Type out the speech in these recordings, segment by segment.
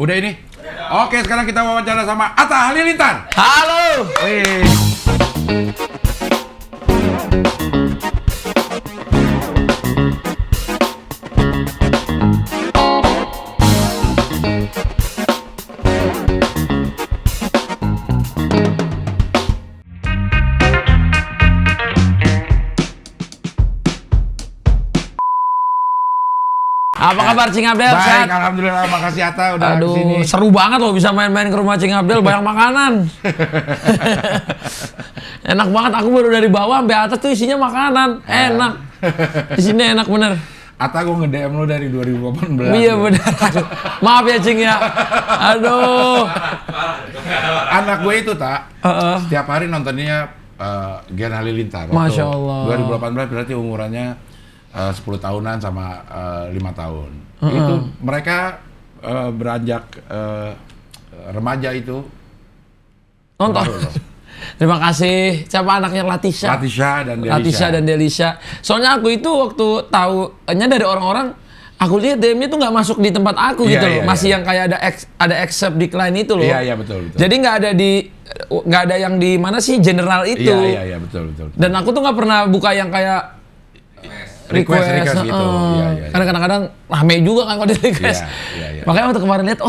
Udah ini? Oke, sekarang kita wawancara sama Atta Halilintar. Halo. Apa kabar Cing Abdel? Baik, Sehat? alhamdulillah. Makasih Atta udah kesini. Seru banget loh bisa main-main ke rumah Cing Abdel, banyak makanan. Enak banget, aku baru dari bawah sampai atas tuh isinya makanan. Enak. Di sini enak bener. Atta, gue nge-DM lo dari 2018. Iya bener. Aduh. Maaf ya Cing ya. Aduh. Anak gue itu, Tak. Setiap hari nontonnya Gen Halilintar. Masya Allah. 2018 berarti umurannya 10 tahunan sama 5 tahun. Itu mereka beranjak remaja itu. Nonton. Terima kasih. Siapa anaknya Latisha? Latisha dan Delisha. Soalnya aku itu waktu tahunya dari orang-orang, aku lihat DM-nya tuh nggak masuk di tempat aku gitu loh. Masih yang kayak ada accept decline itu loh. Iya, betul. Jadi nggak ada yang di mana sih general itu. Iya, betul. Dan aku tuh nggak pernah buka yang kayak request gitu. Karena kadang-kadang rame juga kan kalau di request. Iya. Makanya waktu kemarin lihat,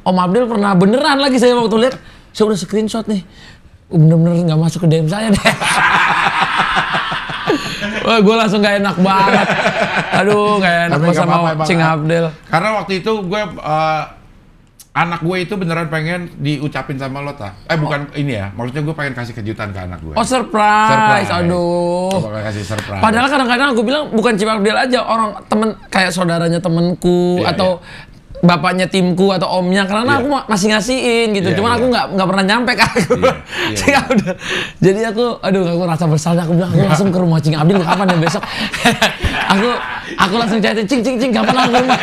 Om Abdel pernah beneran lagi saya waktu lihat, saya udah screenshot nih. Bener-bener nggak masuk ke DM saya deh. Wah, gue langsung gak enak banget. Aduh, gak enak sama Cing Abdel. Karena waktu itu gue anak gue itu beneran pengen diucapin sama lo, Tak. Bukan ini ya, maksudnya gue pengen kasih kejutan ke anak gue. Oh, surprise. Aduh. Gue bakal kasih surprise. Padahal kadang-kadang aku bilang bukan Cing Abdel aja, orang temen kayak saudaranya temenku atau bapaknya timku atau omnya, karena aku masih ngasihin gitu. Cuman aku nggak pernah nyampe kan. Cing Abdel. Jadi aku rasa bersalah. Aku bilang aku langsung ke rumah Cing Abdel kapan ya besok. Aku langsung chatting, Cing, kapan aku ke rumah?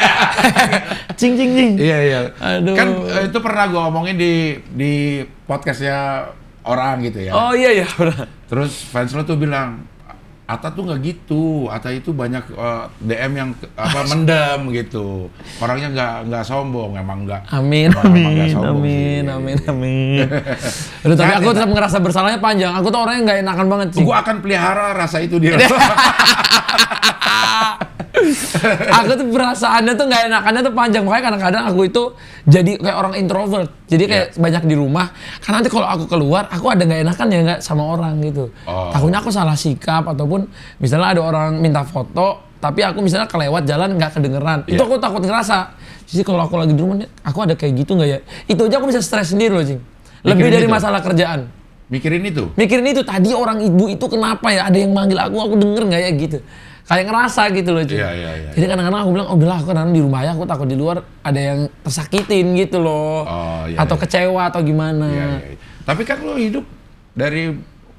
Cing. Iya. Aduh. Kan itu pernah gue omongin di podcastnya orang gitu ya. Oh iya, benar. Terus fans lo tuh bilang, Atta tuh nggak gitu, Atta itu banyak DM yang mendem gitu. Orangnya nggak sombong, emang nggak. Amin. Aduh, tapi aku tetap ngerasa bersalahnya panjang. Aku tuh orangnya nggak enakan banget sih. Gue akan pelihara rasa itu dia. Aku tuh perasaannya tuh nggak enakannya tuh panjang, makanya kadang-kadang aku itu jadi kayak orang introvert, jadi kayak banyak di rumah. Karena nanti kalau aku keluar, aku ada nggak enakan ya nggak sama orang gitu. Takutnya aku salah sikap ataupun misalnya ada orang minta foto, tapi aku misalnya kelewat jalan nggak kedengeran, itu aku takut ngerasa. Jadi kalau aku lagi di rumah, aku ada kayak gitu nggak ya? Itu aja aku bisa stres sendiri loh, Cing. Lebih dari masalah kerjaan. Mikirin itu Tadi orang ibu itu kenapa ya? Ada yang manggil aku denger nggak ya gitu. Kayak ngerasa gitu loh, Cing. Iya. Jadi kadang-kadang aku bilang, udahlah aku kadang di rumah ya, aku takut di luar ada yang tersakitin gitu loh. Atau kecewa atau gimana. Iya. Tapi kan lo hidup dari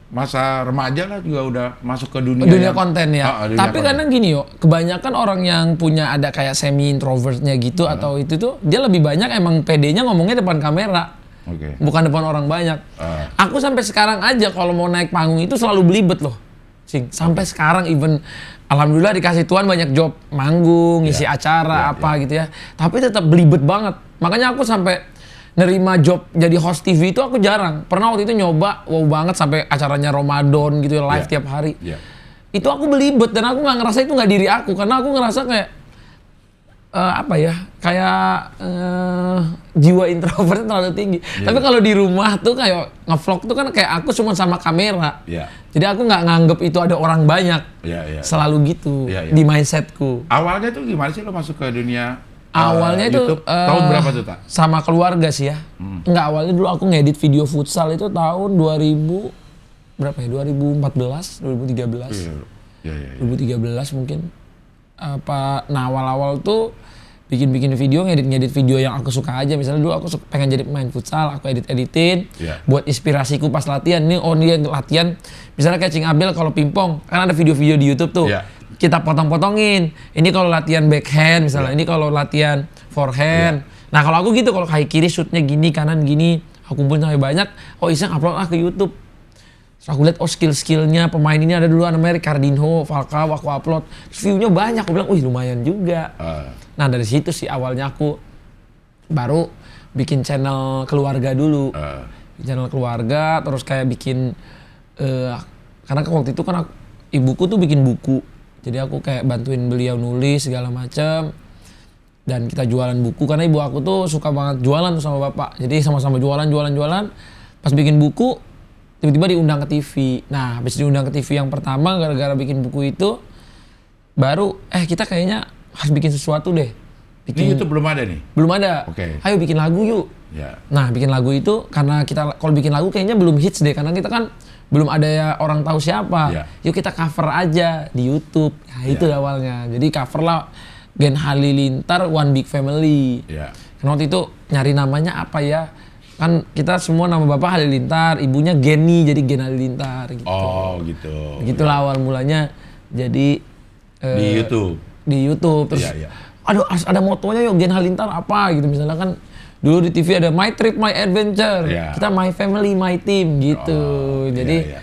masa remaja lah juga udah masuk ke dunia konten ya. Tapi kadang gini kebanyakan orang yang punya ada kayak semi introvertnya gitu atau itu tuh, dia lebih banyak emang pedenya ngomongnya depan kamera. Bukan depan orang banyak. Aku sampai sekarang aja kalau mau naik panggung itu selalu belibet loh, Cing. Sampai sekarang even alhamdulillah dikasih Tuhan banyak job manggung, ngisi acara gitu ya. Tapi tetap belibet banget. Makanya aku sampai nerima job jadi host TV itu aku jarang. Pernah waktu itu nyoba, wow banget sampai acaranya Ramadan gitu ya, live tiap hari. Itu aku belibet dan aku nggak ngerasa itu nggak diri aku, karena aku ngerasa kayak jiwa introvertnya terlalu tinggi. Tapi kalau di rumah tuh kayak ngevlog tuh kan kayak aku cuma sama kamera. Jadi aku nggak nganggep itu ada orang banyak. Selalu gitu di mindsetku. Awalnya tuh gimana sih lo masuk ke dunia awalnya itu tahun berapa tuh, Tak? Sama keluarga sih ya. Enggak, awalnya dulu aku ngedit video futsal itu tahun 2000 berapa ya? 2014, 2013. 2013 mungkin. Awal-awal tuh bikin video, ngedit video yang aku suka aja. Misalnya dulu aku pengen jadi pemain futsal, aku editin buat inspirasiku pas latihan. Ini dia latihan, misalnya kayak Cing Abdel kalau pingpong, kan ada video-video di YouTube tuh. Kita potong-potongin. Ini kalau latihan backhand misalnya, ini kalau latihan forehand. Nah kalau aku gitu, kalau kaki kiri shootnya gini, kanan gini, aku kumpulin sampai banyak, iseng upload ke YouTube. Terus aku lihat skill-skillnya pemain ini ada dulu namanya Ricardinho, Falcao, aku upload. Terus view-nya banyak, aku bilang, lumayan juga. Nah dari situ sih awalnya aku baru bikin channel keluarga dulu. Channel keluarga, terus kayak bikin karena waktu itu kan ibuku tuh bikin buku, jadi aku kayak bantuin beliau nulis segala macam, dan kita jualan buku karena ibu aku tuh suka banget jualan tuh sama bapak, jadi sama-sama jualan. Pas bikin buku tiba-tiba diundang ke TV. Nah habis diundang ke TV yang pertama gara-gara bikin buku itu, baru kita kayaknya harus bikin sesuatu deh. Ini YouTube belum ada nih? Belum ada. Oke. Ayo bikin lagu yuk. Ya. Nah bikin lagu itu karena kita kalau bikin lagu kayaknya belum hits deh, karena kita kan belum ada ya orang tahu siapa. Ya. Yuk kita cover aja di YouTube. Nah itu awalnya. Jadi cover lah Gen Halilintar One Big Family. Ya. Karena waktu itu nyari namanya apa ya? Kan kita semua nama bapak Halilintar, ibunya Geni, jadi Gen Halilintar gitu. Oh gitu. Begitulah awal mulanya. Jadi di YouTube. Di YouTube terus. Ya. Aduh ada motonya yuk Gen Halilintar apa gitu, misalnya kan dulu di TV ada My Trip My Adventure, kita My Family My Team gitu. Jadi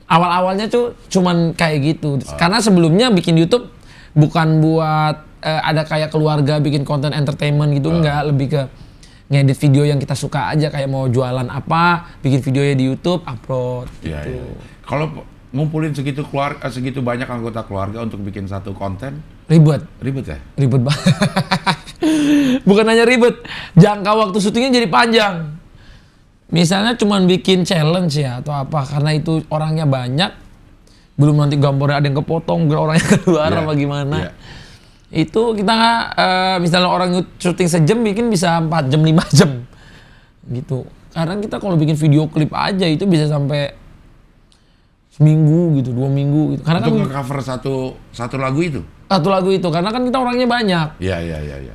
awal-awalnya tuh cuman kayak gitu. Karena sebelumnya bikin YouTube bukan buat ada kayak keluarga bikin konten entertainment gitu, enggak, lebih ke ngedit video yang kita suka aja, kayak mau jualan apa, bikin videonya di YouTube, upload gitu. Kalau ngumpulin segitu banyak anggota keluarga untuk bikin satu konten, ribet ya? Ribet banget. Bukan hanya ribet, jangka waktu syutingnya jadi panjang. Misalnya cuman bikin challenge ya atau apa, karena itu orangnya banyak, belum nanti gambarnya ada yang kepotong, orangnya keluar apa gimana. Itu kita misalnya orang syuting sejam bikin bisa 4 jam 5 jam gitu. Karena kita kalau bikin video klip aja itu bisa sampai seminggu gitu, 2 minggu gitu. Karena untuk kan nge-cover satu lagu itu? Satu lagu itu, karena kan kita orangnya banyak. Iya.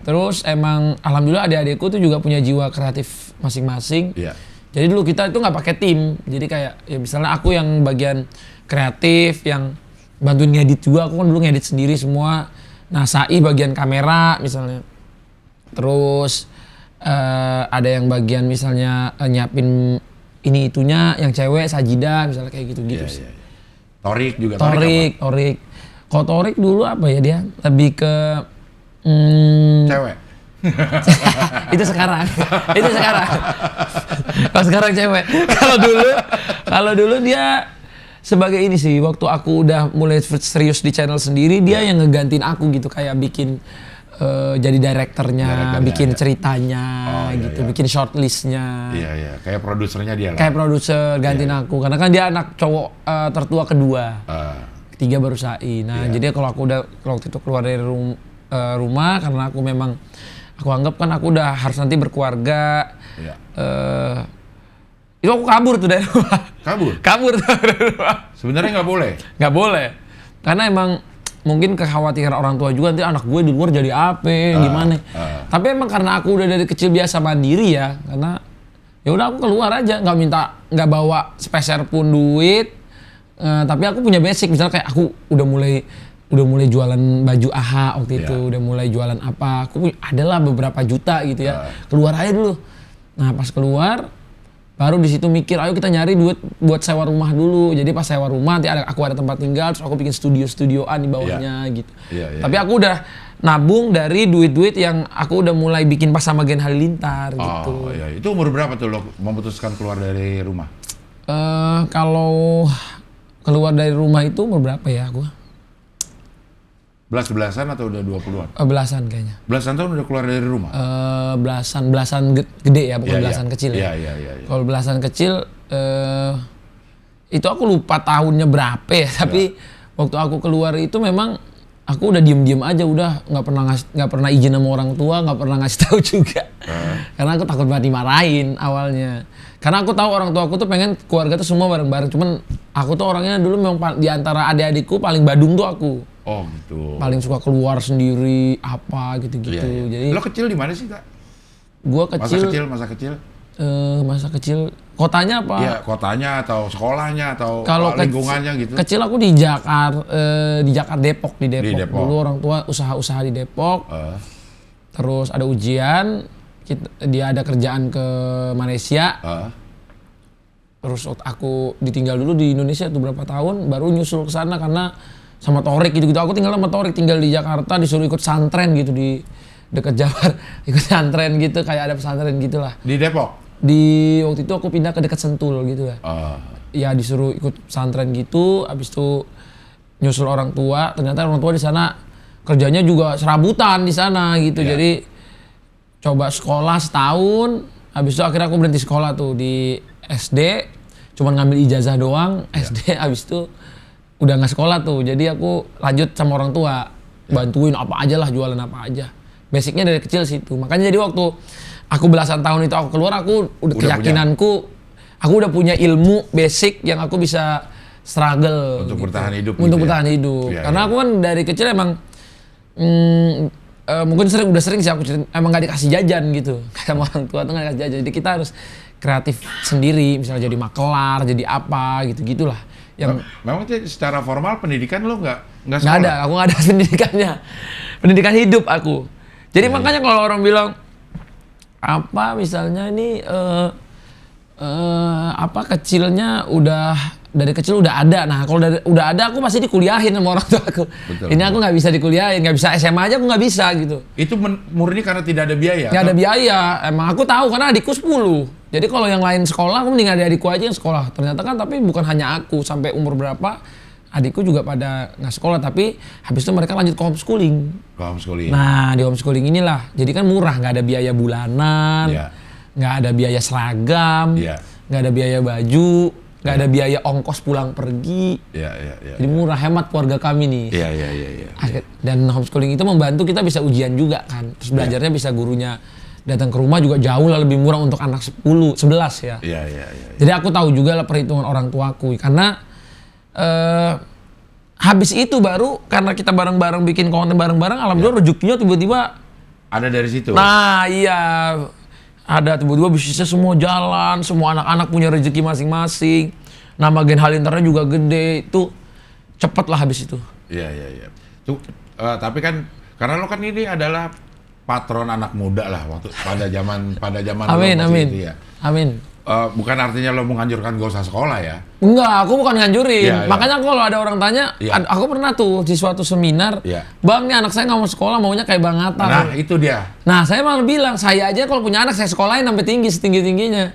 Terus emang alhamdulillah adik-adikku tuh juga punya jiwa kreatif masing-masing. Iya. Jadi dulu kita itu nggak pakai tim. Jadi kayak ya misalnya aku yang bagian kreatif, yang bantuin ngedit juga. Aku kan dulu ngedit sendiri semua. Nah Sai bagian kamera misalnya. Terus ada yang bagian misalnya nyiapin ini itunya, yang cewek Sajida misalnya kayak gitu-gitu sih. Torik juga. Torik. Kalau Torik dulu apa ya, dia lebih ke cewek. Itu sekarang. Kalau sekarang cewek. Kalau dulu dia sebagai ini sih, waktu aku udah mulai serius di channel sendiri, dia yang ngegantiin aku gitu, kayak bikin jadi direkturnya, bikin ceritanya gitu, bikin shortlistnya. Iya. Kayak produsernya dia lah. Kayak produser gantiin aku, karena kan dia anak cowok tertua kedua. Ketiga baru Sai. Nah, jadi kalau aku udah waktu itu keluar dari rumah, karena aku memang aku anggap kan aku udah harus nanti berkeluarga. Itu aku kabur tuh dari rumah. Kabur dari rumah. Sebenarnya nggak boleh. Nggak boleh. Karena emang mungkin kekhawatiran orang tua juga, nanti anak gue di luar jadi apa, gimana. Tapi emang karena aku udah dari kecil biasa mandiri ya, karena ya udah aku keluar aja, nggak bawa sepeser pun duit. Tapi aku punya basic, misalnya kayak aku udah mulai jualan baju AHA waktu itu, udah mulai jualan apa, aku adalah beberapa juta gitu ya, keluar aja dulu. Nah pas keluar, baru di situ mikir, ayo kita nyari duit buat sewa rumah dulu. Jadi pas sewa rumah, nanti aku ada tempat tinggal, terus aku bikin studioan di bawahnya gitu. Tapi aku udah nabung dari duit-duit yang aku udah mulai bikin pas sama Gen Halilintar gitu. Itu umur berapa tuh lo memutuskan keluar dari rumah? Kalau keluar dari rumah itu umur berapa ya aku? Belasan atau udah 20-an? Belasan kayaknya. Belasan tahun udah keluar dari rumah? Belasan gede ya, bukan belasan kecil ya. Iya. Kalau belasan kecil, itu aku lupa tahunnya berapa ya. Tapi waktu aku keluar itu memang aku udah diem aja, udah nggak pernah izin sama orang tua, nggak pernah ngasih tahu juga. Karena aku takut banget dimarahin awalnya. Karena aku tahu orang tua aku tuh pengen keluarga tuh semua bareng-bareng. Cuman aku tuh orangnya dulu memang di antara adik-adikku paling badung tuh aku. Oh gitu. Paling suka keluar sendiri apa gitu-gitu. Jadi lo kecil di mana sih, Kak? Gua kecil. Masa kecil? Masa kecil. Kotanya apa? Iya, kotanya atau sekolahnya atau lingkungannya gitu. Kecil aku di Jakarta, Depok. Dulu orang tua usaha di Depok. Terus ada ujian, dia ada kerjaan ke Malaysia. Terus aku ditinggal dulu di Indonesia tuh berapa tahun, baru nyusul ke sana karena sama Torik gitu-gitu. Aku tinggal sama Torik, tinggal di Jakarta, disuruh ikut santren gitu di deket Jabar, ikut pesantren gitu, kayak ada pesantren gitulah. Di Depok? Di waktu itu aku pindah ke dekat Sentul gitu ya. Ya disuruh ikut pesantren gitu, habis itu nyusul orang tua. Ternyata orang tua di sana kerjanya juga serabutan di sana gitu. Jadi coba sekolah setahun, habis itu akhirnya aku berhenti sekolah tuh di SD, cuman ngambil ijazah doang SD, habis itu udah nggak sekolah tuh. Jadi aku lanjut sama orang tua, bantuin apa aja lah, jualan apa aja. Basicnya dari kecil situ. Makanya jadi waktu aku belasan tahun itu aku keluar, aku udah keyakinanku, aku udah punya ilmu basic yang aku bisa struggle untuk bertahan hidup. Untuk bertahan hidup. Karena aku kan dari kecil emang mungkin udah sering sih aku cerita, emang gak dikasih jajan gitu sama orang tua tuh gak dikasih jajan. Jadi kita harus kreatif sendiri, misalnya jadi makelar, jadi apa gitu-gitulah. Yang memang secara formal pendidikan lo nggak sekolah? Nggak ada, aku nggak ada pendidikannya. Pendidikan hidup aku. Jadi makanya kalau orang bilang apa misalnya ini apa kecilnya udah dari kecil udah ada. Nah kalau udah ada aku pasti dikuliahin sama orang tua aku. Ini aku nggak bisa dikuliahin, nggak bisa SMA aja aku nggak bisa gitu. Itu murni karena tidak ada biaya? Nggak ada biaya. Emang aku tahu karena adikku 10. Jadi kalau yang lain sekolah aku mending adikku aja yang sekolah. Ternyata kan tapi bukan hanya aku, sampai umur berapa adikku juga pada nggak sekolah, tapi habis itu mereka lanjut ke homeschooling. Nah di homeschooling inilah, jadi kan murah, nggak ada biaya bulanan, nggak ada biaya seragam, nggak ada biaya baju, nggak ada biaya ongkos pulang pergi. Jadi murah, hemat keluarga kami nih. Dan homeschooling itu membantu kita bisa ujian juga kan, terus belajarnya bisa gurunya datang ke rumah juga jauh lah lebih murah untuk anak 10, 11 ya. Jadi aku tahu juga lah perhitungan orang tuaku, karena habis itu baru karena kita bareng-bareng bikin konten bareng-bareng, alhamdulillah rezekinya tiba-tiba ada dari situ. Nah iya, ada tiba-tiba bisnisnya semua jalan, semua anak-anak punya rezeki masing-masing. Nama Gen Halinternya juga gede, itu cepet lah habis itu. Iya. Tuh, tapi kan karena lo kan ini adalah patron anak muda lah waktu pada zaman amin, lo amin. Itu ya. Amin. Bukan artinya lo menghancurkan gak usah sekolah ya? Enggak, aku bukan nganjurin. Makanya kalau ada orang tanya, aku pernah tuh di suatu seminar, Bang, nih anak saya nggak mau sekolah, maunya kayak Bang Atta. Nah, itu dia. Nah, saya malah bilang, saya aja kalau punya anak, saya sekolahin sampai setinggi-tingginya.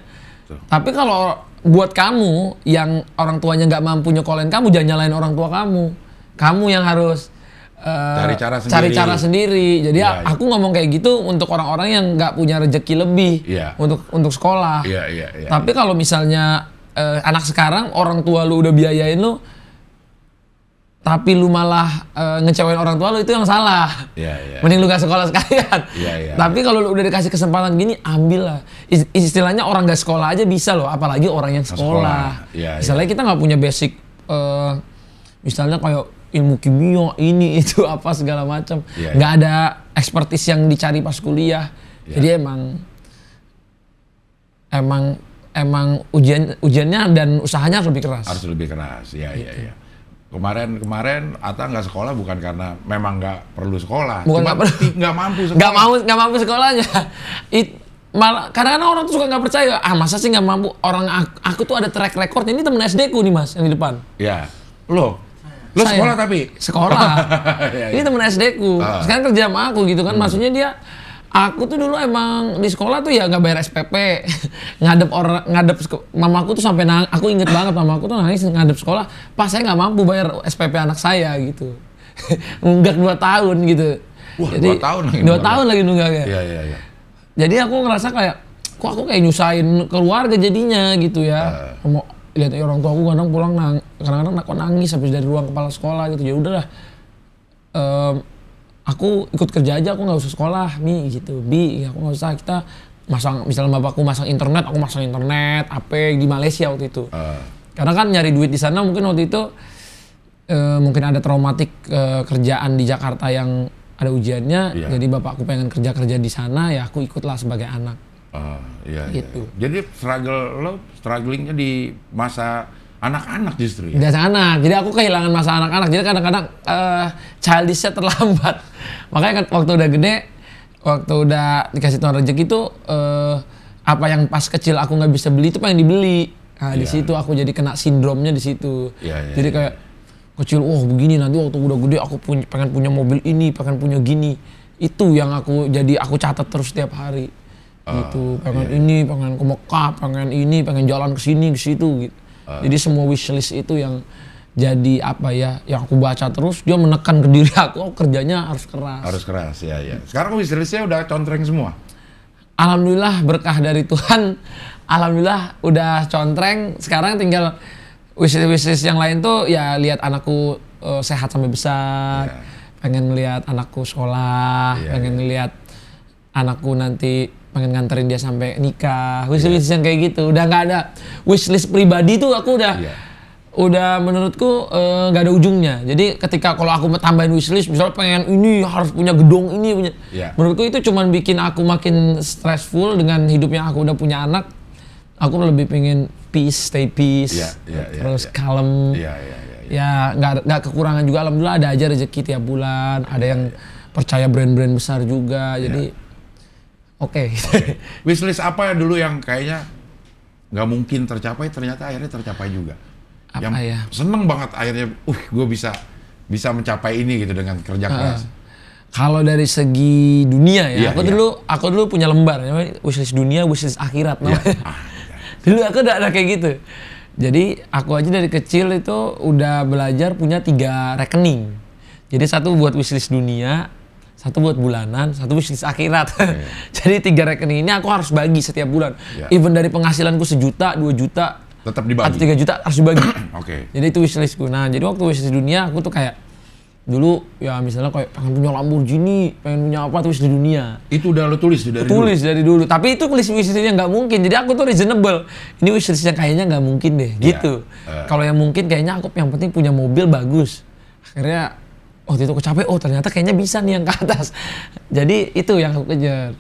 Tapi kalau buat kamu, yang orang tuanya nggak mampu nyekolahin kamu, jangan nyalain orang tua kamu. Kamu yang harus cari cara sendiri. Jadi aku ngomong kayak gitu untuk orang-orang yang nggak punya rezeki lebih untuk sekolah. Tapi kalau misalnya anak sekarang orang tua lu udah biayain lu, tapi lu malah ngecewain orang tua lu, itu yang salah. Mending lu gak sekolah sekalian. Tapi kalau lu udah dikasih kesempatan gini, ambil lah. Istilahnya orang gak sekolah aja bisa loh, apalagi orang yang sekolah. Misalnya kita nggak punya basic, misalnya kayak ilmu kimia ini itu apa segala macam, nggak ada expertise yang dicari pas kuliah. Jadi emang ujiannya dan usahanya harus lebih keras. Harus lebih keras, iya. Kemarin Atta nggak sekolah bukan karena memang nggak perlu sekolah, bukan nggak mampu sekolah. Nggak mampu sekolahnya. Malah kadang-kadang orang tuh suka nggak percaya, masa sih nggak mampu. Orang aku tuh ada track record, ini temen SD ku nih Mas yang di depan. Lo sekolah tapi? Sekolah. Ini temen SD ku. Sekarang kerja sama aku gitu kan. Maksudnya aku tuh dulu emang di sekolah tuh ya nggak bayar SPP. Mamaku tuh sampai aku inget banget mamaku tuh nangis ngadep sekolah. Pas saya nggak mampu bayar SPP anak saya gitu. Nunggak 2 tahun gitu. Wah, jadi, 2 tahun lagi nunggaknya. Iya. Jadi aku ngerasa kayak, kok aku kayak nyusahin keluarga jadinya gitu ya. Lihat orang tua aku kadang pulang kadang-kadang kok nangis habis dari ruang kepala sekolah gitu. Ya udahlah, aku ikut kerja aja, aku nggak usah sekolah Mi gitu. Aku nggak usah, kita misalnya bapakku masang internet, aku masang internet HP di Malaysia waktu itu. Karena kan nyari duit di sana mungkin waktu itu mungkin ada traumatik kerjaan di Jakarta yang ada ujiannya. Jadi bapakku pengen kerja di sana, ya aku ikutlah sebagai anak. Gitu. Jadi strugglingnya di masa anak-anak justru ya? Di masa anak, jadi aku kehilangan masa anak-anak, jadi kadang-kadang childish-nya terlambat. Makanya kan waktu udah gede, waktu udah dikasih Tuhan rezeki itu, apa yang pas kecil aku nggak bisa beli itu pengen dibeli. Nah di situ aku jadi kena sindromnya di situ. Jadi kayak kecil, begini nanti waktu udah gede aku pengen punya mobil ini, pengen punya gini. Itu yang aku catat terus setiap hari. Gitu, pengen ini, pengen ke Mekah, pengen ini, pengen jalan ke sini, ke situ gitu. Jadi semua wishlist itu yang jadi apa ya, yang aku baca terus, dia menekan ke diri aku, kerjanya harus keras. Harus keras, ya. Sekarang wishlistnya udah contreng semua? Alhamdulillah berkah dari Tuhan, alhamdulillah udah contreng. Sekarang tinggal wishlist yang lain tuh ya lihat anakku sehat sampai besar, pengen melihat anakku sekolah, pengen melihat anakku nanti, pengen nganterin dia sampai nikah, wishlist yang kayak gitu. Udah nggak ada wishlist pribadi tuh, aku udah menurutku nggak ada ujungnya. Jadi ketika kalau aku tambahin wishlist, misalnya pengen ini harus punya gedung ini punya, menurutku itu cuman bikin aku makin stressful dengan hidup yang aku udah punya anak. Aku lebih pengen peace, stay peace, terus kalem. Ya nggak kekurangan juga, alhamdulillah ada aja rezeki tiap bulan. Ada yang percaya brand-brand besar juga, jadi oke. Wishlist apa ya dulu yang kayaknya nggak mungkin tercapai, ternyata akhirnya tercapai juga? Apa yang ya? Seneng banget akhirnya, gue bisa mencapai ini gitu dengan kerja keras. Kalau dari segi dunia ya, aku dulu punya lembar, namanya wishlist dunia, wishlist akhirat. Dulu aku udah kayak gitu. Jadi aku aja dari kecil itu udah belajar punya 3 rekening. Jadi satu buat wishlist dunia, satu buat bulanan, satu wishlist akhirat. Jadi 3 rekening ini aku harus bagi setiap bulan. Even dari penghasilanku 1 juta, 2 juta, tetap dibagi. Atau 3 juta harus dibagi. Jadi itu wishlistku. Nah, jadi waktu wishlist dunia aku tuh kayak dulu ya misalnya kayak pengen punya Lamborghini, pengen punya apa tuh wishlist dunia. Itu udah lo tulis dari dulu? Tulis dari dulu. Tapi itu wishlistnya nggak mungkin. Jadi aku tuh reasonable. Ini wishlistnya kayaknya nggak mungkin deh, gitu. Kalau yang mungkin kayaknya aku yang penting punya mobil bagus. Akhirnya waktu itu aku capek, ternyata kayaknya bisa nih yang ke atas. Jadi itu yang aku kejar.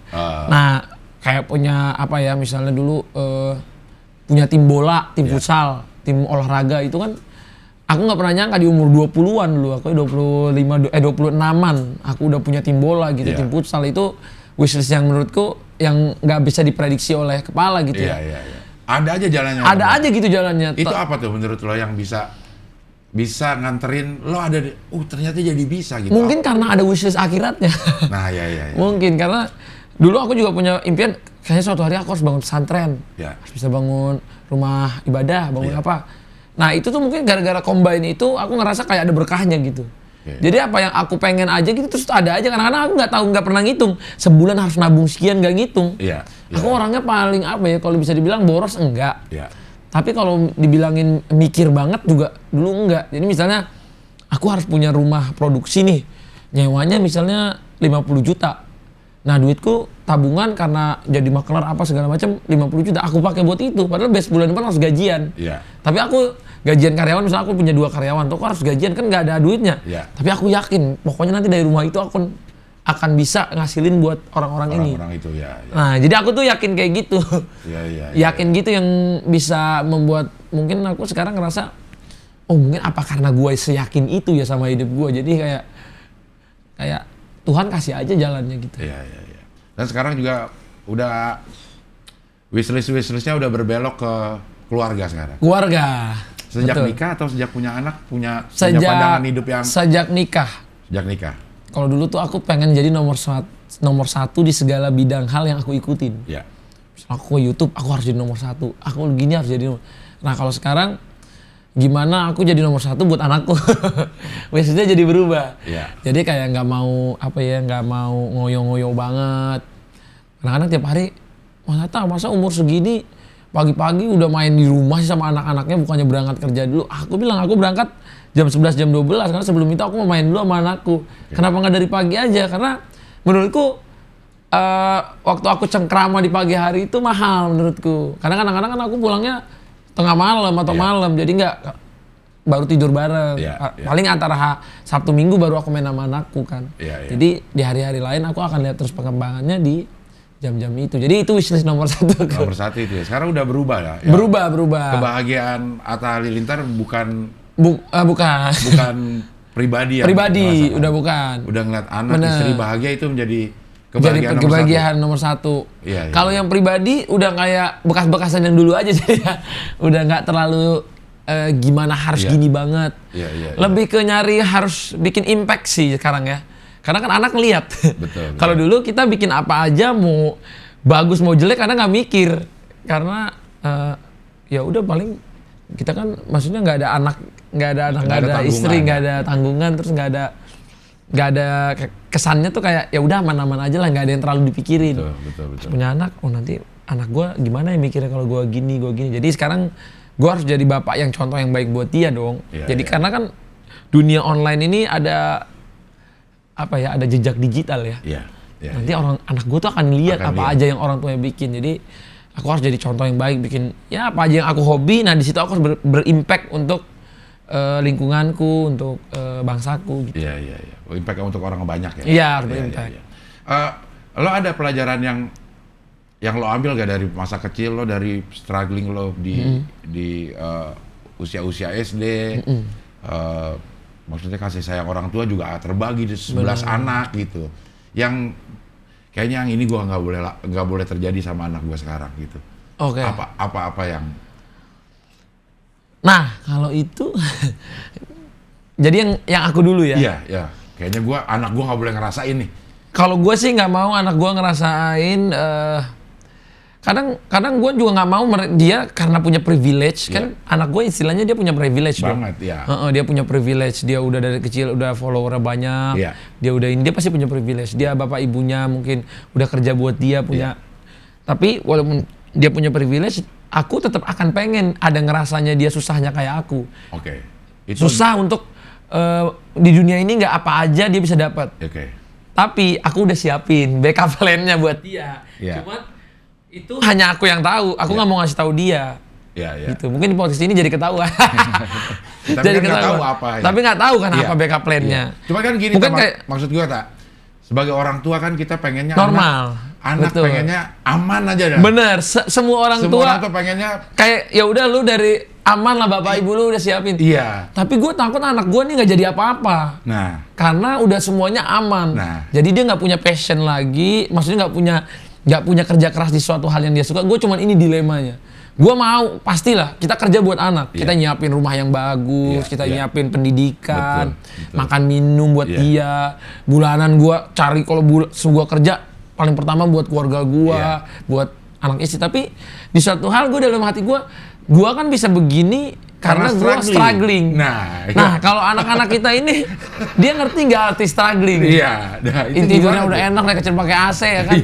Nah, kayak punya apa ya, misalnya dulu punya tim bola, tim futsal, tim olahraga itu kan aku nggak pernah nyangka di umur 20-an dulu, aku 26-an aku udah punya tim bola gitu, tim futsal. Itu wishlist yang menurutku yang nggak bisa diprediksi oleh kepala gitu ya. Ada aja jalannya. Ada aja gitu jalannya. Itu apa tuh menurut lo yang bisa nganterin lo ada ternyata jadi bisa gitu? Mungkin karena ada wishlist akhiratnya. Nah, Mungkin karena dulu aku juga punya impian, kayaknya suatu hari aku harus bangun pesantren, harus bisa bangun rumah ibadah, bangun apa. Nah itu tuh mungkin gara-gara combine itu aku ngerasa kayak ada berkahnya gitu. Jadi apa yang aku pengen aja gitu terus ada aja. Kadang-kadang aku nggak pernah ngitung sebulan harus nabung sekian, nggak ngitung. Aku orangnya paling apa ya, kalau bisa dibilang boros enggak. Tapi kalau dibilangin mikir banget juga dulu enggak. Jadi misalnya aku harus punya rumah produksi nih, nyewanya misalnya 50 juta. Nah duitku tabungan karena jadi makelar apa segala macam 50 juta aku pakai buat itu, padahal best bulan depan harus gajian. Tapi aku gajian karyawan, misalnya aku punya 2 karyawan, tuh aku harus gajian kan nggak ada duitnya. Tapi aku yakin pokoknya nanti dari rumah itu aku akan bisa ngasilin buat orang-orang ini. Nah jadi aku tuh yakin kayak gitu. Yakin gitu yang bisa membuat mungkin aku sekarang ngerasa mungkin apa karena gue seyakin itu ya sama hidup gue, jadi kayak Tuhan kasih aja jalannya gitu. Dan sekarang juga udah wishlistnya udah berbelok ke keluarga sekarang. Keluarga. Sejak nikah atau sejak punya anak punya pandangan hidup yang? Sejak nikah. Sejak nikah. Kalau dulu tuh aku pengen jadi nomor satu di segala bidang hal yang aku ikutin. Misalnya aku ke YouTube, aku harus jadi nomor 1. Aku gini harus jadi nomor. Nah kalau sekarang gimana aku jadi nomor 1 buat anakku. Wishlistnya jadi berubah. Jadi kayak nggak mau ngoyo-ngoyo banget. Kadang-kadang tiap hari masa umur segini pagi-pagi udah main di rumah sih sama anak-anaknya, bukannya berangkat kerja dulu. Aku bilang aku berangkat jam 11 jam 12 karena sebelum itu aku mau main dulu sama anakku. Kenapa nggak dari pagi aja? Karena menurutku waktu aku cengkrama di pagi hari itu mahal menurutku. Karena kadang-kadang kan aku pulangnya tengah malam atau malam, jadi nggak baru tidur bareng. Paling antara Sabtu Minggu baru aku main sama anakku kan. Jadi di hari-hari lain aku akan lihat terus perkembangannya di jam-jam itu. Jadi itu wishlist nomor 1. Nomor 1 itu ya. Sekarang udah berubah ya? Berubah. Kebahagiaan Atta Halilintar bukan pribadi. Pribadi, udah bukan. Udah ngeliat anak, istri bahagia itu menjadi kebahagiaan nomor 1. Kalau yang pribadi udah kayak bekas-bekasan yang dulu aja sih ya. Udah nggak terlalu gimana harus gini banget. Lebih ke nyari harus bikin impact sih sekarang ya. Karena kan anak ngeliat. Betul. Kalau dulu kita bikin apa aja, mau bagus mau jelek, karena nggak mikir. Karena ya udah paling kita kan maksudnya nggak ada anak, nggak ada istri, nggak ada tanggungan, terus nggak ada kesannya tuh kayak ya udah aman-aman aja lah, nggak ada yang terlalu dipikirin. Betul. Punya anak, oh nanti anak gue gimana ya mikirnya kalau gue gini. Jadi sekarang gue harus jadi bapak yang contoh yang baik buat dia dong. Jadi karena kan dunia online ini ada ada jejak digital ya. Nanti anak gue tuh akan lihat aja yang orang tuanya bikin. Jadi aku harus jadi contoh yang baik, bikin ya apa aja yang aku hobi. Nah di situ aku harus berimpact untuk lingkunganku, untuk bangsaku gitu. Iya. Impact untuk orang banyak ya. Iya, harus berimpact. Lo ada pelajaran yang lo ambil gak dari masa kecil lo, dari struggling lo di usia SD? Maksudnya kasih sayang orang tua juga terbagi di 11 anak gitu. Yang kayaknya yang ini gue nggak boleh terjadi sama anak gue sekarang gitu. Oke. Apa yang? Nah kalau itu jadi yang aku dulu ya. Iya. Kayaknya anak gue nggak boleh ngerasain nih. Kalau gue sih nggak mau anak gue ngerasain. Kadang gue juga nggak mau dia karena punya privilege kan. Anak gue istilahnya dia punya privilege banget ya. Dia punya privilege, dia udah dari kecil udah followernya banyak. Dia pasti punya privilege. Dia bapak ibunya mungkin udah kerja buat dia punya. Tapi walaupun dia punya privilege, aku tetap akan pengen ada ngerasanya dia susahnya kayak aku. Oke. Susah untuk di dunia ini nggak apa aja dia bisa dapat. Tapi aku udah siapin backup plan-nya buat dia. Cuma itu hanya aku yang tahu. Aku nggak mau ngasih tahu dia. Gitu. Mungkin di podcast ini jadi ketahuan. Tapi nggak tahu apa. Tapi nggak tahu kan apa backup plan-nya. Cuma kan gini, maksud gue sebagai orang tua kan kita pengennya normal. Anak pengennya aman aja dah. Bener. Semua orang tua pengennya kayak ya udah lu dari aman lah, bapak ibu lu udah siapin. Tapi gue takut anak gue nih nggak jadi apa-apa. Karena udah semuanya aman. Jadi dia nggak punya passion lagi. Maksudnya nggak punya kerja keras di suatu hal yang dia suka. Gue cuman ini dilemanya. Gue mau pastilah kita kerja buat anak. Kita nyiapin rumah yang bagus, kita nyiapin pendidikan, makan minum buat dia. Bulanan gue cari kalau gue kerja paling pertama buat keluarga gue, buat anak istri. Tapi di suatu hal gue dalam hati gue kan bisa begini karena gue struggling. Nah kalau anak-anak kita ini dia ngerti nggak arti struggling? Tidurnya udah enak, naik kecil pakai AC ya kan?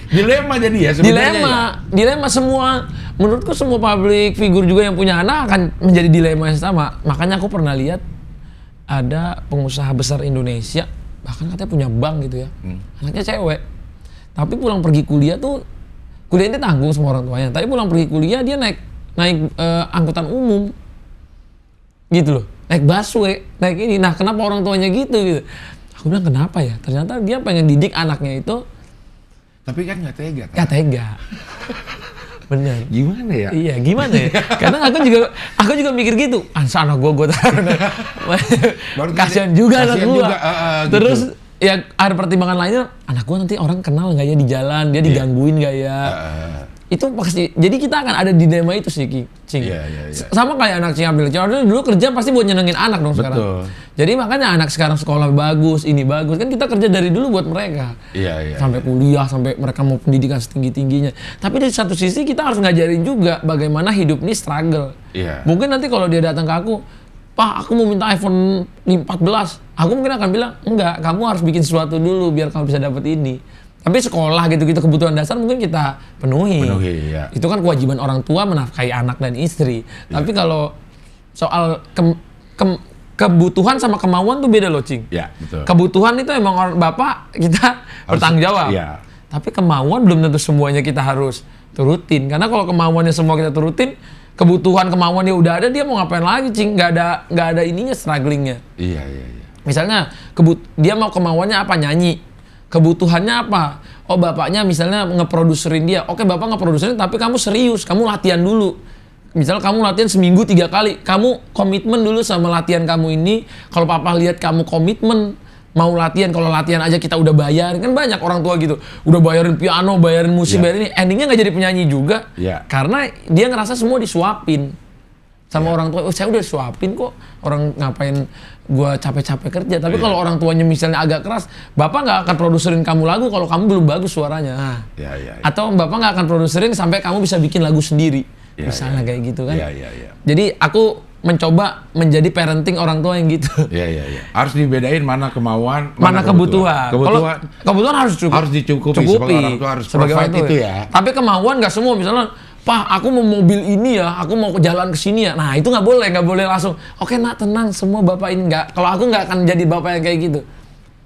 Dilema jadi ya sebenarnya. Dilema semua. Menurutku semua public figure juga yang punya anak akan menjadi dilema yang sama. Makanya aku pernah lihat ada pengusaha besar Indonesia, bahkan katanya punya bank gitu ya. Anaknya cewek. Tapi pulang pergi kuliah tuh, kuliah ini tanggung semua orang tuanya. Tapi pulang pergi kuliah dia naik angkutan umum. Gitu loh. Naik busway, naik ini. Nah, kenapa orang tuanya gitu? Aku bilang kenapa ya? Ternyata dia pengen didik anaknya itu. Tapi kan nggak tega. Nggak tega. Bener. Gimana ya? Iya, gimana ya? Kadang aku juga mikir gitu. Anak gue kasihan juga anak gue. Terus ya ada pertimbangan lainnya. Anak gue nanti orang kenal nggak ya di jalan? Dia digangguin nggak ya? Itu pasti. Jadi kita akan ada dilema itu sih, Cing. Sama kayak anak Cing Abil. Cing dulu kerja pasti buat nyenengin anak dong sekarang. Jadi makanya anak sekarang sekolah bagus, ini bagus. Kan kita kerja dari dulu buat mereka. Sampai kuliah, sampai mereka mau pendidikan setinggi-tingginya. Tapi di satu sisi kita harus ngajarin juga bagaimana hidup ini struggle. Mungkin nanti kalau dia datang ke aku, Pak, aku mau minta iPhone 14. Aku mungkin akan bilang, enggak, kamu harus bikin sesuatu dulu biar kamu bisa dapet ini. Tapi sekolah gitu-gitu kebutuhan dasar mungkin kita penuhi. Itu kan kewajiban orang tua menafkahi anak dan istri. Tapi kalau soal kebutuhan sama kemauan tuh beda loh, Cing. Betul. Kebutuhan itu emang orang bapak kita bertanggung jawab. Tapi kemauan belum tentu semuanya kita harus turutin. Karena kalau kemauannya semua kita turutin, kebutuhan kemauannya udah ada, dia mau ngapain lagi, Cing? Nggak ada ininya, strugglingnya. Misalnya dia mau kemauannya apa? Nyanyi. Kebutuhannya apa? Oh, bapaknya misalnya ngeproduserin dia. Oke, bapak ngeproduserin, tapi kamu serius, kamu latihan dulu. Misal kamu latihan seminggu 3 kali, kamu komitmen dulu sama latihan kamu ini. Kalau papa lihat kamu komitmen mau latihan, kalau latihan aja kita udah bayarin, kan banyak orang tua gitu, udah bayarin piano, bayarin musik, bayarin ini, endingnya nggak jadi penyanyi juga, karena dia ngerasa semua disuapin. sama orang tua. Oh, saya udah suapin kok, orang ngapain gua capek-capek kerja. Tapi kalau orang tuanya misalnya agak keras, bapak nggak akan produserin kamu lagu kalau kamu belum bagus suaranya. Nah, atau bapak nggak akan produserin sampai kamu bisa bikin lagu sendiri, misalnya kayak gitu kan. Jadi aku mencoba menjadi parenting orang tua yang gitu. Harus dibedain mana kemauan, mana kebutuhan. Kebutuhan harus dicukupi. Sebagai orang tua harus provide itu ya. Tapi kemauan nggak semua, misalnya Pak, aku mau mobil ini ya, aku mau jalan ke sini ya. Nah, itu nggak boleh langsung. Oke, nak, tenang, semua bapak ini nggak. Kalau aku nggak akan jadi bapak yang kayak gitu.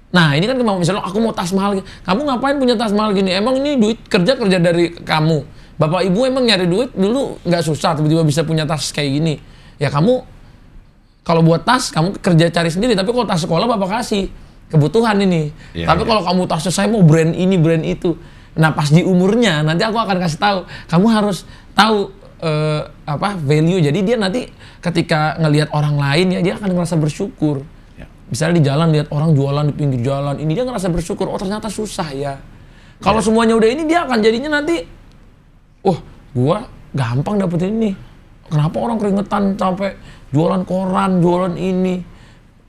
Nah, ini kan kemauan, misalnya aku mau tas mahal. Kamu ngapain punya tas mahal gini? Emang ini duit kerja dari kamu. Bapak ibu emang nyari duit dulu nggak susah, tiba-tiba bisa punya tas kayak gini. Ya kamu, kalau buat tas, kamu kerja cari sendiri. Tapi kalau tas sekolah bapak kasih, kebutuhan ini. Tapi kalau kamu tasnya saya mau brand ini, brand itu. Nah, pas di umurnya nanti aku akan kasih tahu, kamu harus tahu value. Jadi dia nanti ketika ngelihat orang lain ya dia akan ngerasa bersyukur. Misalnya di jalan lihat orang jualan di pinggir jalan, ini dia ngerasa bersyukur. Oh, ternyata susah ya. Kalau semuanya udah ini, dia akan jadinya nanti, gua gampang dapetin ini. Kenapa orang keringetan sampai jualan koran, jualan ini,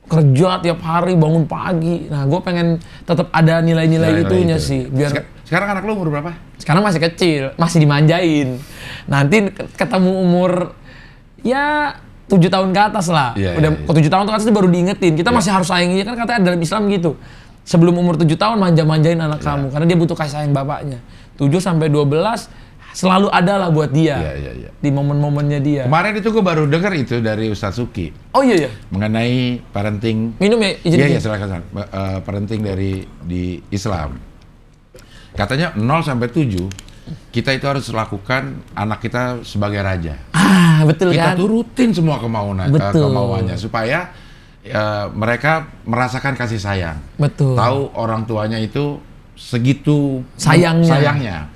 kerja tiap hari, bangun pagi. Nah, gue pengen tetap ada nilai-nilai itunya sih. Biar sekarang anak lu umur berapa? Sekarang masih kecil, masih dimanjain. Nanti ketemu umur ya 7 tahun ke atas lah. Udah 7 tahun ke atas itu baru diingetin. Kita masih harus sayanginya, kan katanya dalam Islam gitu. Sebelum umur 7 tahun manja-manjain anak kamu karena dia butuh kasih sayang bapaknya. 7 sampai 12 selalu ada lah buat dia. Di momen-momennya dia. Kemarin itu gue baru dengar itu dari Ustadz Suki. Oh iya. Mengenai parenting. Minum ya? Iya, silakan. Parenting di Islam. Katanya 0 sampai 7 kita itu harus lakukan anak kita sebagai raja. Betul kita kan? Kita turutin semua kemauannya supaya mereka merasakan kasih sayang. Betul. Tahu orang tuanya itu segitu sayangnya.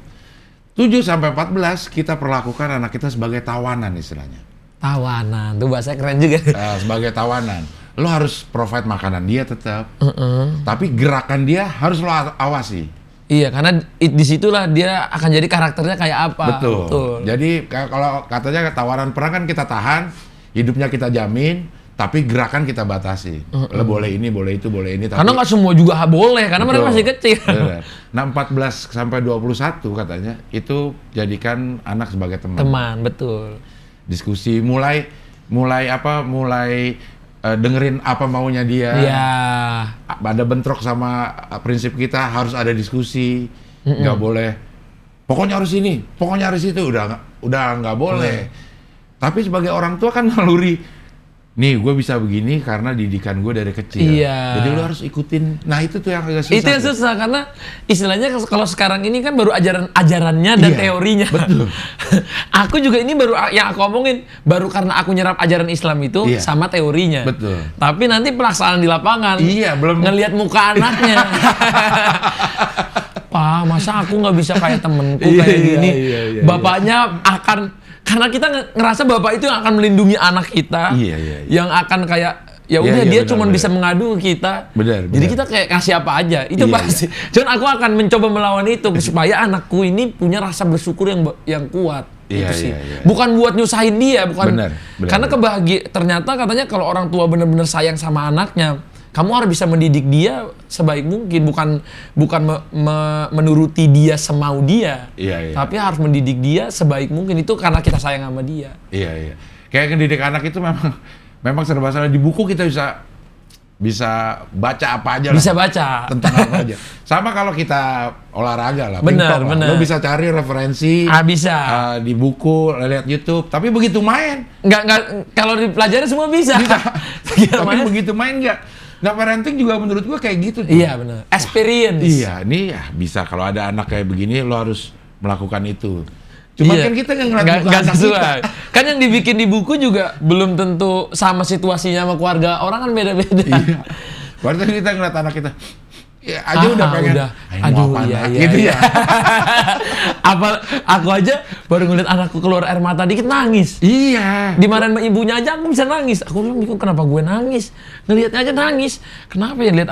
7 sampai 14 kita perlakukan anak kita sebagai tawanan istilahnya. Tawanan, tuh bahasa keren juga. Sebagai tawanan. Lo harus provide makanan dia tetap. Tapi gerakan dia harus lo awasi. Iya, karena disitulah dia akan jadi karakternya kayak apa. Betul. Jadi kalau katanya tawaran perang kan kita tahan, hidupnya kita jamin, tapi gerakan kita batasi. Lo boleh ini, boleh itu, boleh ini. Tapi karena nggak semua juga boleh, karena mereka masih kecil. Nah, 14 sampai 21 katanya, itu jadikan anak sebagai teman. Teman, betul. Diskusi, mulai dengerin apa maunya dia. Iya. Ada bentrok sama prinsip kita, harus ada diskusi. Nggak boleh. Pokoknya harus ini, pokoknya harus itu. Udah nggak boleh. Tapi sebagai orang tua kan naluri. Nih, gue bisa begini karena didikan gue dari kecil. Iya. Jadi lo harus ikutin. Nah, itu tuh yang agak susah. Itu yang susah karena istilahnya kalau sekarang ini kan baru ajarannya dan teorinya. Betul. Aku juga ini baru yang aku omongin baru karena aku nyerap ajaran Islam itu sama teorinya. Betul. Tapi nanti pelaksanaan di lapangan. Belum ngelihat muka anaknya. Pak, masa aku nggak bisa kayak temenku kayak gini? Bapaknya akan. Karena kita ngerasa bapak itu yang akan melindungi anak kita, yang akan kayak ya udah dia cuma bisa mengadu ke kita. Jadi kita kayak kasih apa aja, itu pasti. Cuman aku akan mencoba melawan itu supaya anakku ini punya rasa bersyukur yang kuat. Itu sih. Bukan buat nyusahin dia, bukan. Karena ternyata katanya kalau orang tua benar-benar sayang sama anaknya, kamu harus bisa mendidik dia sebaik mungkin, bukan menuruti dia semau dia, tapi harus mendidik dia sebaik mungkin. Itu karena kita sayang sama dia. Kayak mendidik anak itu memang serba salah. Di buku kita bisa baca apa aja lah. Bisa baca tentang apa aja. Sama kalau kita olahraga lah. Benar. Lo bisa cari referensi. Bisa. Di buku, lihat YouTube. Tapi begitu main, nggak. Kalau dipelajari semua bisa. Tapi begitu main nggak. Nah, parenting juga menurut gua kayak gitu tuh. Iya, benar. Experience. Ini bisa kalau ada anak kayak begini lo harus melakukan itu. Cuma kan kita nggak sesuai. Kan yang dibikin di buku juga belum tentu sama situasinya sama keluarga orang, kan beda-beda. Baru tadi kita ngeliat anak kita udah pengen gitu ya. Aku aja baru ngeliat anakku keluar air mata dikit nangis. Dimarahin sama ibunya aja aku bisa nangis. Aku bilang, kenapa gue nangis? Ngeliatnya aja nangis. Kenapa ya lihat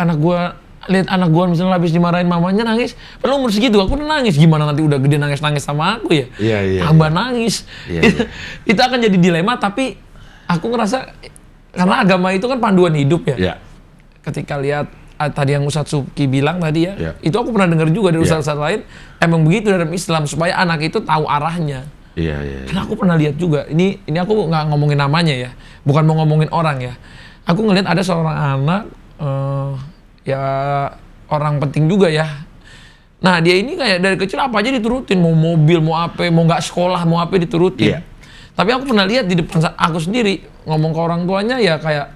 anak gue misalnya habis dimarahin mamanya nangis. Padahal umur segitu aku udah nangis. Gimana nanti udah gede nangis sama aku ya? Tambah nangis. Itu akan jadi dilema, tapi aku ngerasa karena agama itu kan panduan hidup ya. Iya. Ketika lihat tadi yang Ustadz Subki bilang tadi ya, itu aku pernah dengar juga dari ustadz-ustadz lain, emang begitu dalam Islam supaya anak itu tahu arahnya. Iya. Karena aku pernah lihat juga, ini aku nggak ngomongin namanya ya, bukan mau ngomongin orang ya. Aku ngelihat ada seorang anak, ya orang penting juga ya. Nah dia ini kayak dari kecil apa aja diturutin, mau mobil, mau apa, mau nggak sekolah, mau apa diturutin. Tapi aku pernah lihat di depan aku sendiri ngomong ke orang tuanya ya kayak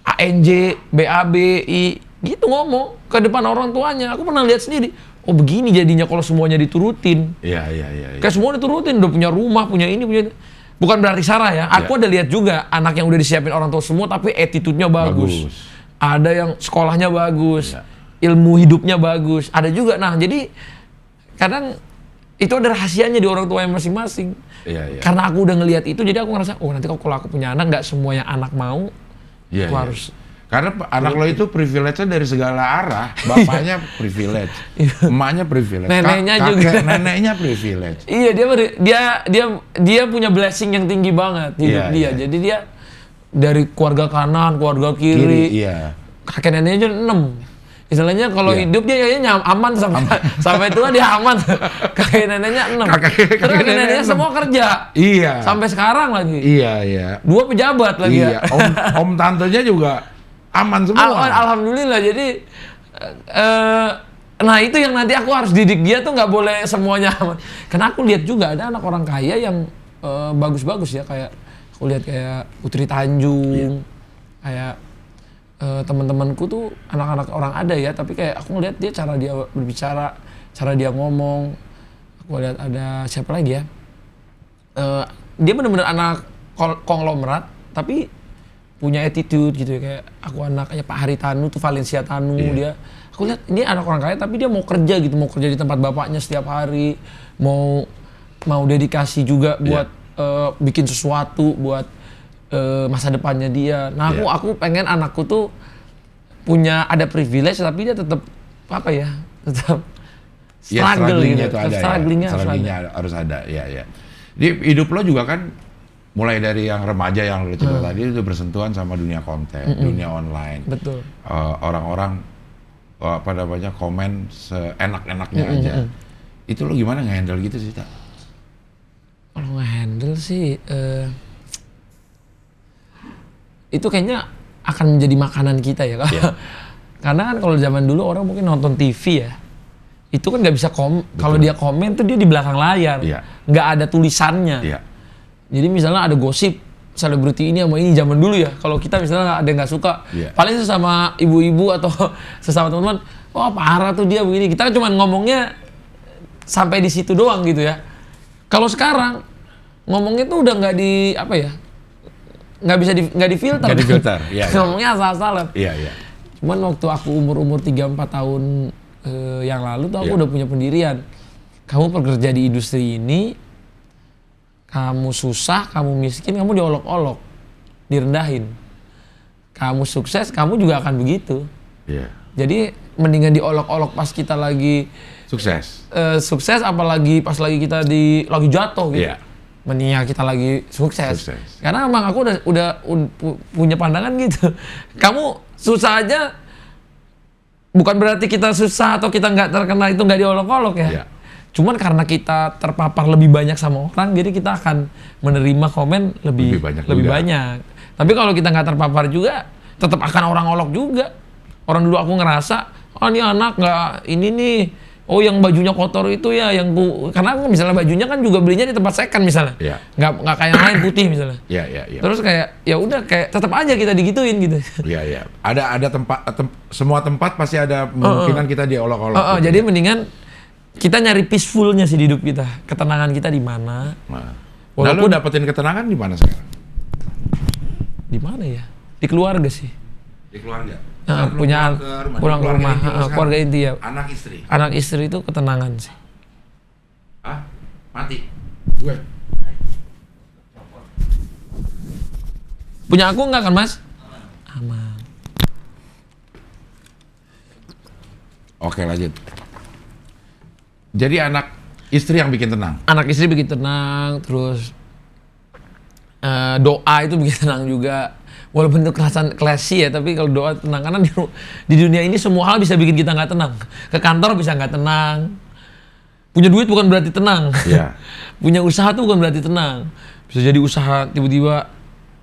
ANJ, BAB, I, gitu ngomong ke depan orang tuanya. Aku pernah lihat sendiri. Oh begini jadinya kalau semuanya diturutin. Iya. Kayak semua diturutin, udah punya rumah, punya ini, punya. Bukan berarti Sarah ya. Aku ada lihat juga anak yang udah disiapin orang tua semua, tapi attitude-nya bagus. Ada yang sekolahnya bagus, ilmu hidupnya bagus. Ada juga. Nah jadi kadang itu ada rahasianya di orang tua yang masing-masing. Iya. Karena aku udah ngelihat itu, jadi aku ngerasa, oh nanti kalau aku punya anak, nggak semua yang anak mau, aku harus. Karena anak lo itu privilege-nya dari segala arah. Bapaknya privilege, emaknya privilege, neneknya privilege. Iya, dia punya blessing yang tinggi banget hidup dia. Jadi dia dari keluarga kanan, keluarga kiri. Kakek neneknya 6. Istilahnya kalau hidup dia kayaknya aman sampai tua dia aman. Kakek neneknya 6. Terus kakek neneknya semua kerja. Iya. Sampai sekarang lagi. Iya. 2 pejabat lagi ya. Om tantenya juga aman semua. Alhamdulillah. Jadi nah itu yang nanti aku harus didik dia tuh nggak boleh semuanya aman. Karena aku lihat juga ada anak orang kaya yang bagus-bagus ya, kayak aku lihat kayak Putri Tanjung, kayak teman-temanku tuh anak-anak orang ada ya, tapi kayak aku ngeliat dia cara dia berbicara, cara dia ngomong. Aku lihat ada siapa lagi ya, dia benar-benar anak konglomerat tapi punya attitude gitu ya, kayak aku anaknya Pak Haritanu tuh, Valencia Tanu. Dia aku lihat ini anak orang kaya tapi dia mau kerja gitu, mau kerja di tempat bapaknya setiap hari, mau dedikasi juga buat bikin sesuatu buat masa depannya dia. Nah aku pengen anakku tuh ada privilege tapi dia tetap apa ya, tetap struggle gitu. Strugglingnya harus ada. Ya. Di hidup lo juga kan mulai dari yang remaja yang lo cerita tadi itu bersentuhan sama dunia konten, dunia online. Betul. Orang-orang komen seenak-enaknya aja. Itu lo gimana nge-handle gitu sih, Tak? Kalau nge-handle sih itu kayaknya akan menjadi makanan kita ya. Karena kan kalau zaman dulu orang mungkin nonton TV ya, itu kan nggak bisa kalau dia komen tuh dia di belakang layar, nggak ada tulisannya. Jadi misalnya ada gosip selebriti ini sama ini zaman dulu ya, kalau kita misalnya ada nggak suka, paling sesama ibu-ibu atau sesama teman-teman, wah parah tuh dia begini. Kita cuma ngomongnya sampai di situ doang gitu ya. Kalau sekarang ngomongnya tuh udah nggak di apa ya, nggak difilter. Nggak difilter. Ngomongnya asal-asalan. Iya. Cuman waktu aku umur 3-4 tahun yang lalu tuh aku udah punya pendirian. Kamu bekerja di industri ini, kamu susah, kamu miskin, kamu diolok-olok, direndahin. Kamu sukses, kamu juga akan begitu. Jadi mendingan diolok-olok pas kita lagi sukses. Sukses, apalagi pas lagi kita lagi jatuh gitu. Mendingan kita lagi sukses. Karena emang aku udah punya pandangan gitu. Kamu susah aja, bukan berarti kita susah atau kita nggak terkenal itu nggak diolok-olok ya. Cuman karena kita terpapar lebih banyak sama orang, jadi kita akan menerima komen lebih banyak. Tapi kalau kita nggak terpapar juga, tetap akan orang olok juga. Orang dulu aku ngerasa, oh ini anak nggak ini nih. Oh yang bajunya kotor itu ya, karena misalnya bajunya kan juga belinya di tempat second misalnya, nggak kayak yang lain putih misalnya. Terus kayak ya udah kayak tetap aja kita digituin gitu. Ada semua tempat pasti ada kemungkinan kita diolok-olok. Jadi mendingan kita nyari peacefulnya sih di hidup kita, ketenangan kita di mana. Lalu dapetin ketenangan di mana sekarang? Di mana ya? Di keluarga sih. Di keluarga. Pulang ke rumah, keluarga inti ya. Anak istri itu ketenangan sih. Mati. Gue. Punya aku nggak kan Mas? Aman. Oke lanjut. Jadi anak istri yang bikin tenang? Anak istri bikin tenang, terus doa itu bikin tenang juga. Walaupun itu classy ya, tapi kalau doa tenang. Karena di dunia ini semua hal bisa bikin kita nggak tenang. Ke kantor bisa nggak tenang. Punya duit bukan berarti tenang. Yeah. Punya usaha tuh bukan berarti tenang. Bisa jadi usaha tiba-tiba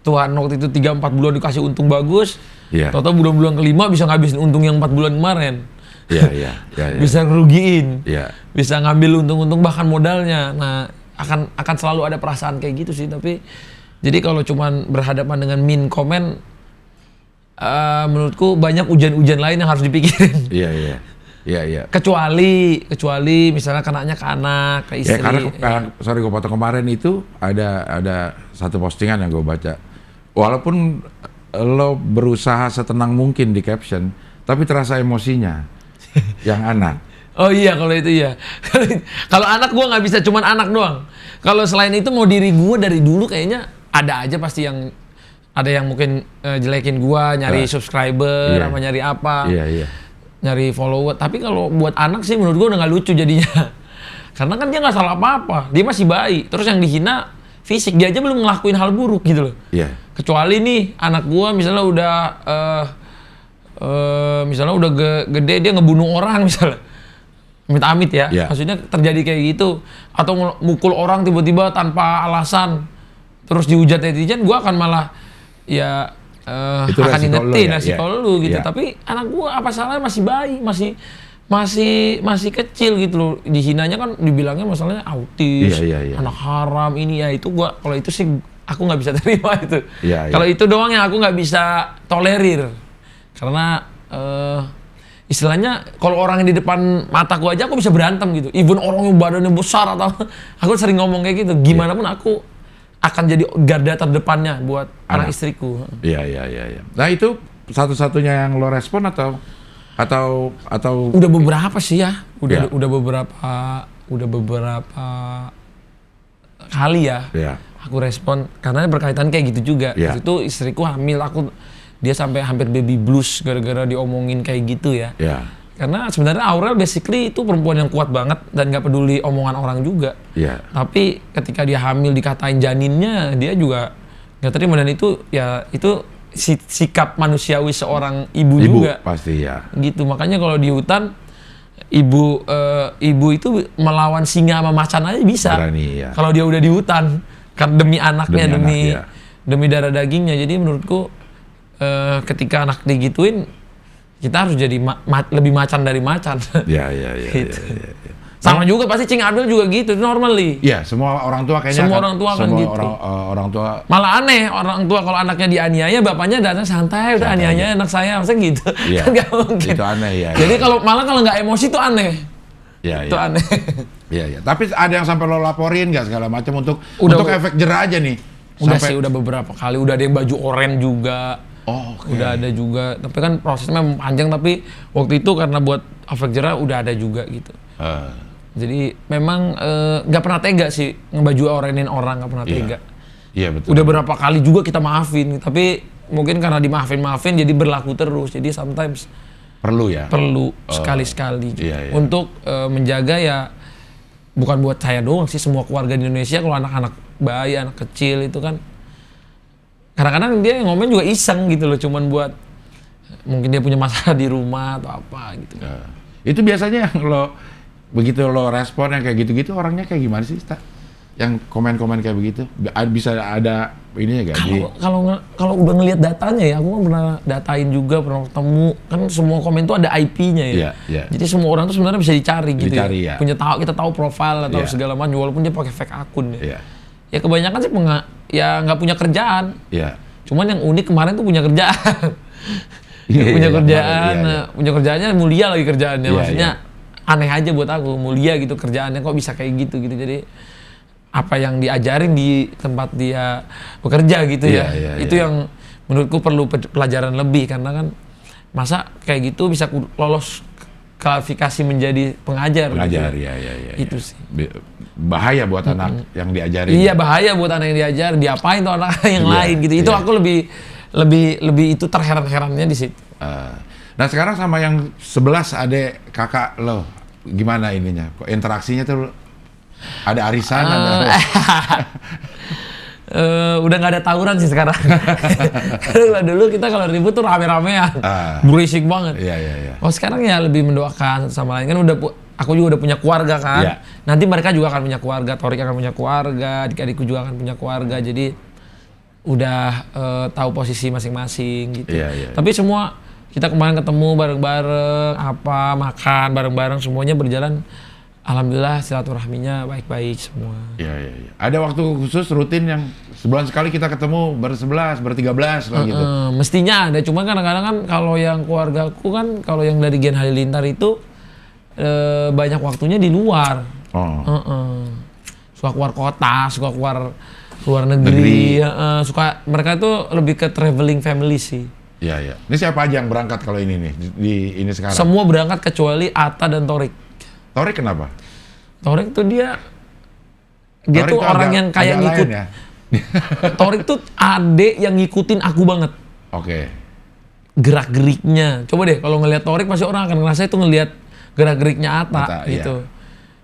Tuhan waktu itu 3-4 bulan dikasih untung bagus. Yeah. Tahu-tahu bulan-bulan kelima bisa ngabisin untung yang 4 bulan kemarin. Yeah. Bisa ngerugiin. Yeah. Bisa ngambil untung-untung bahkan modalnya. Nah, akan selalu ada perasaan kayak gitu sih, tapi jadi kalau cuman berhadapan dengan mean comment, menurutku banyak ujian-ujian lain yang harus dipikirin. Iya. Kecuali misalnya kenanya ke anak, ke istri. Karena sorry gue potong, kemarin itu ada satu postingan yang gue baca. Walaupun lo berusaha setenang mungkin di caption, tapi terasa emosinya yang anak. Oh iya, kalau itu iya. Kalau anak gue nggak bisa cuman anak doang. Kalau selain itu mau diri gue dari dulu kayaknya ada aja pasti yang ada yang mungkin jelekin gue, nyari subscriber, sama nyari apa, nyari follower. Tapi kalau buat anak sih menurut gue udah nggak lucu jadinya. Karena kan dia nggak salah apa-apa, dia masih bayi. Terus yang dihina fisik, dia aja belum ngelakuin hal buruk gitu loh. Kecuali nih anak gue misalnya udah gede dia ngebunuh orang misalnya. Amit-amit ya, maksudnya terjadi kayak gitu. Atau mukul orang tiba-tiba tanpa alasan, terus dihujat netizen, gue akan malah akan ingetin resiko lu gitu. Tapi anak gue apa salahnya, masih bayi, masih kecil gitu loh. Dihinanya kan dibilangnya masalahnya autis, anak haram ini ya, itu gue kalau itu sih aku nggak bisa terima itu. Kalau itu doang yang aku nggak bisa tolerir, karena istilahnya kalau orang yang di depan mataku aja aku bisa berantem gitu. Even orang yang badannya besar atau aku sering ngomong kayak gitu. Gimana pun aku akan jadi garda terdepannya buat anak istriku. Iya. Nah itu satu-satunya yang lo respon atau udah beberapa sih ya. Udah beberapa kali ya. Aku respon karena berkaitan kayak gitu juga. Waktu itu istriku hamil, dia sampai hampir baby blues gara-gara diomongin kayak gitu ya. Karena sebenarnya Aurel basically itu perempuan yang kuat banget dan nggak peduli omongan orang juga. Tapi ketika dia hamil dikatain janinnya, dia juga nggak terima, dan itu sikap manusiawi seorang ibu juga. Pasti ya. Gitu, makanya kalau di hutan ibu itu melawan singa sama macan aja bisa. Berani, ya. Kalau dia udah di hutan, kan demi anaknya, demi darah dagingnya. Jadi menurutku ketika anak digituin, kita harus jadi lebih macan dari macan. Iya. Gitu. Sama juga pasti Cing Abdul juga gitu, normally. Iya, semua orang tua kayaknya. Semua orang tua kan gitu. Orang tua. Malah aneh orang tua kalau anaknya dianiaya, bapaknya datang santai, udah aniaya anak saya, maksudnya gitu. Iya. Kan gak mungkin. Itu aneh ya. Jadi kalau nggak emosi itu aneh. Iya. Itu aneh. Iya. Tapi ada yang sampai lo laporin nggak segala macam untuk efek jerah aja nih? Sih udah beberapa kali, udah ada yang baju oranye juga. Udah ada juga, tapi kan prosesnya memang panjang, tapi waktu itu karena buat efek jerah udah ada juga gitu. Jadi memang nggak pernah tega sih ngebaju orenin orang, nggak pernah tega. Iya betul. Udah berapa kali juga kita maafin, tapi mungkin karena dimaafin jadi berlaku terus. Jadi sometimes perlu ya. Perlu sekali-sekali untuk menjaga ya, bukan buat saya doang sih, semua keluarga di Indonesia. Kalau anak-anak bayi, anak kecil itu kan kadang-kadang dia ngomong juga iseng gitu loh, cuman buat mungkin dia punya masalah di rumah atau apa gitu. Itu biasanya yang begitu lo respon yang kayak gitu-gitu, orangnya kayak gimana sih, Ta? Yang komen-komen kayak begitu bisa ada ininya gak? Kalau udah ngelihat datanya ya, aku kan pernah datain juga, pernah ketemu, kan semua komen tuh ada IP-nya ya. Jadi semua orang tuh sebenarnya bisa dicari gitu ya. Kita tahu profil atau segala macam, walaupun dia pakai fake akun ya. Ya kebanyakan sih nggak punya kerjaan. Cuman yang unik kemarin tuh punya kerjaan. Punya kerjaannya mulia lagi kerjaannya. Maksudnya aneh aja buat aku, mulia gitu kerjaannya, kok bisa kayak gitu. Jadi apa yang diajarin di tempat dia bekerja gitu itu yang menurutku perlu pelajaran lebih, karena kan masa kayak gitu bisa lolos klarifikasi menjadi pengajar gitu. Itu sih bahaya buat anak yang diajarin. Iya, bahaya buat anak yang diajar, diapain tuh anak yang lain gitu. Itu aku lebih itu terheran-herannya di situ. Nah sekarang sama yang 11 adik kakak lo, gimana ininya? Kok interaksinya tuh ada arisan? udah nggak ada tawuran sih sekarang. Karena dulu kita kalau ribut tuh rame-ramean, berisik banget. Iya. Oh sekarang ya lebih mendoakan sama lain kan aku juga udah punya keluarga kan. Iya. Nanti mereka juga akan punya keluarga, Torik akan punya keluarga, adik-adikku juga akan punya keluarga. Jadi udah tahu posisi masing-masing gitu. Iya. Tapi semua kita kemarin ketemu bareng-bareng, makan bareng-bareng, semuanya berjalan. Alhamdulillah silaturahminya baik-baik semua. Iya. Ada waktu khusus rutin yang sebulan sekali kita ketemu ber-11, ber-13 kalau gitu. Mestinya ada, cuma kadang-kadang kan kalau yang keluargaku kan kalau yang dari Gen Halilintar itu banyak waktunya di luar. Suka keluar kota, suka keluar luar negeri. Suka mereka tuh lebih ke traveling family sih. Iya. Ini siapa aja yang berangkat kalau ini nih di ini sekarang? Semua berangkat kecuali Atta dan Torik. Torik kenapa? Torik tuh dia Torik tuh orang yang kayak ngikut. Ya? Torik tuh adek yang ngikutin aku banget. Oke. Gerak-geriknya. Coba deh kalau ngelihat Torik pasti orang akan ngerasa itu ngelihat gerak-geriknya Atta gitu. Iya.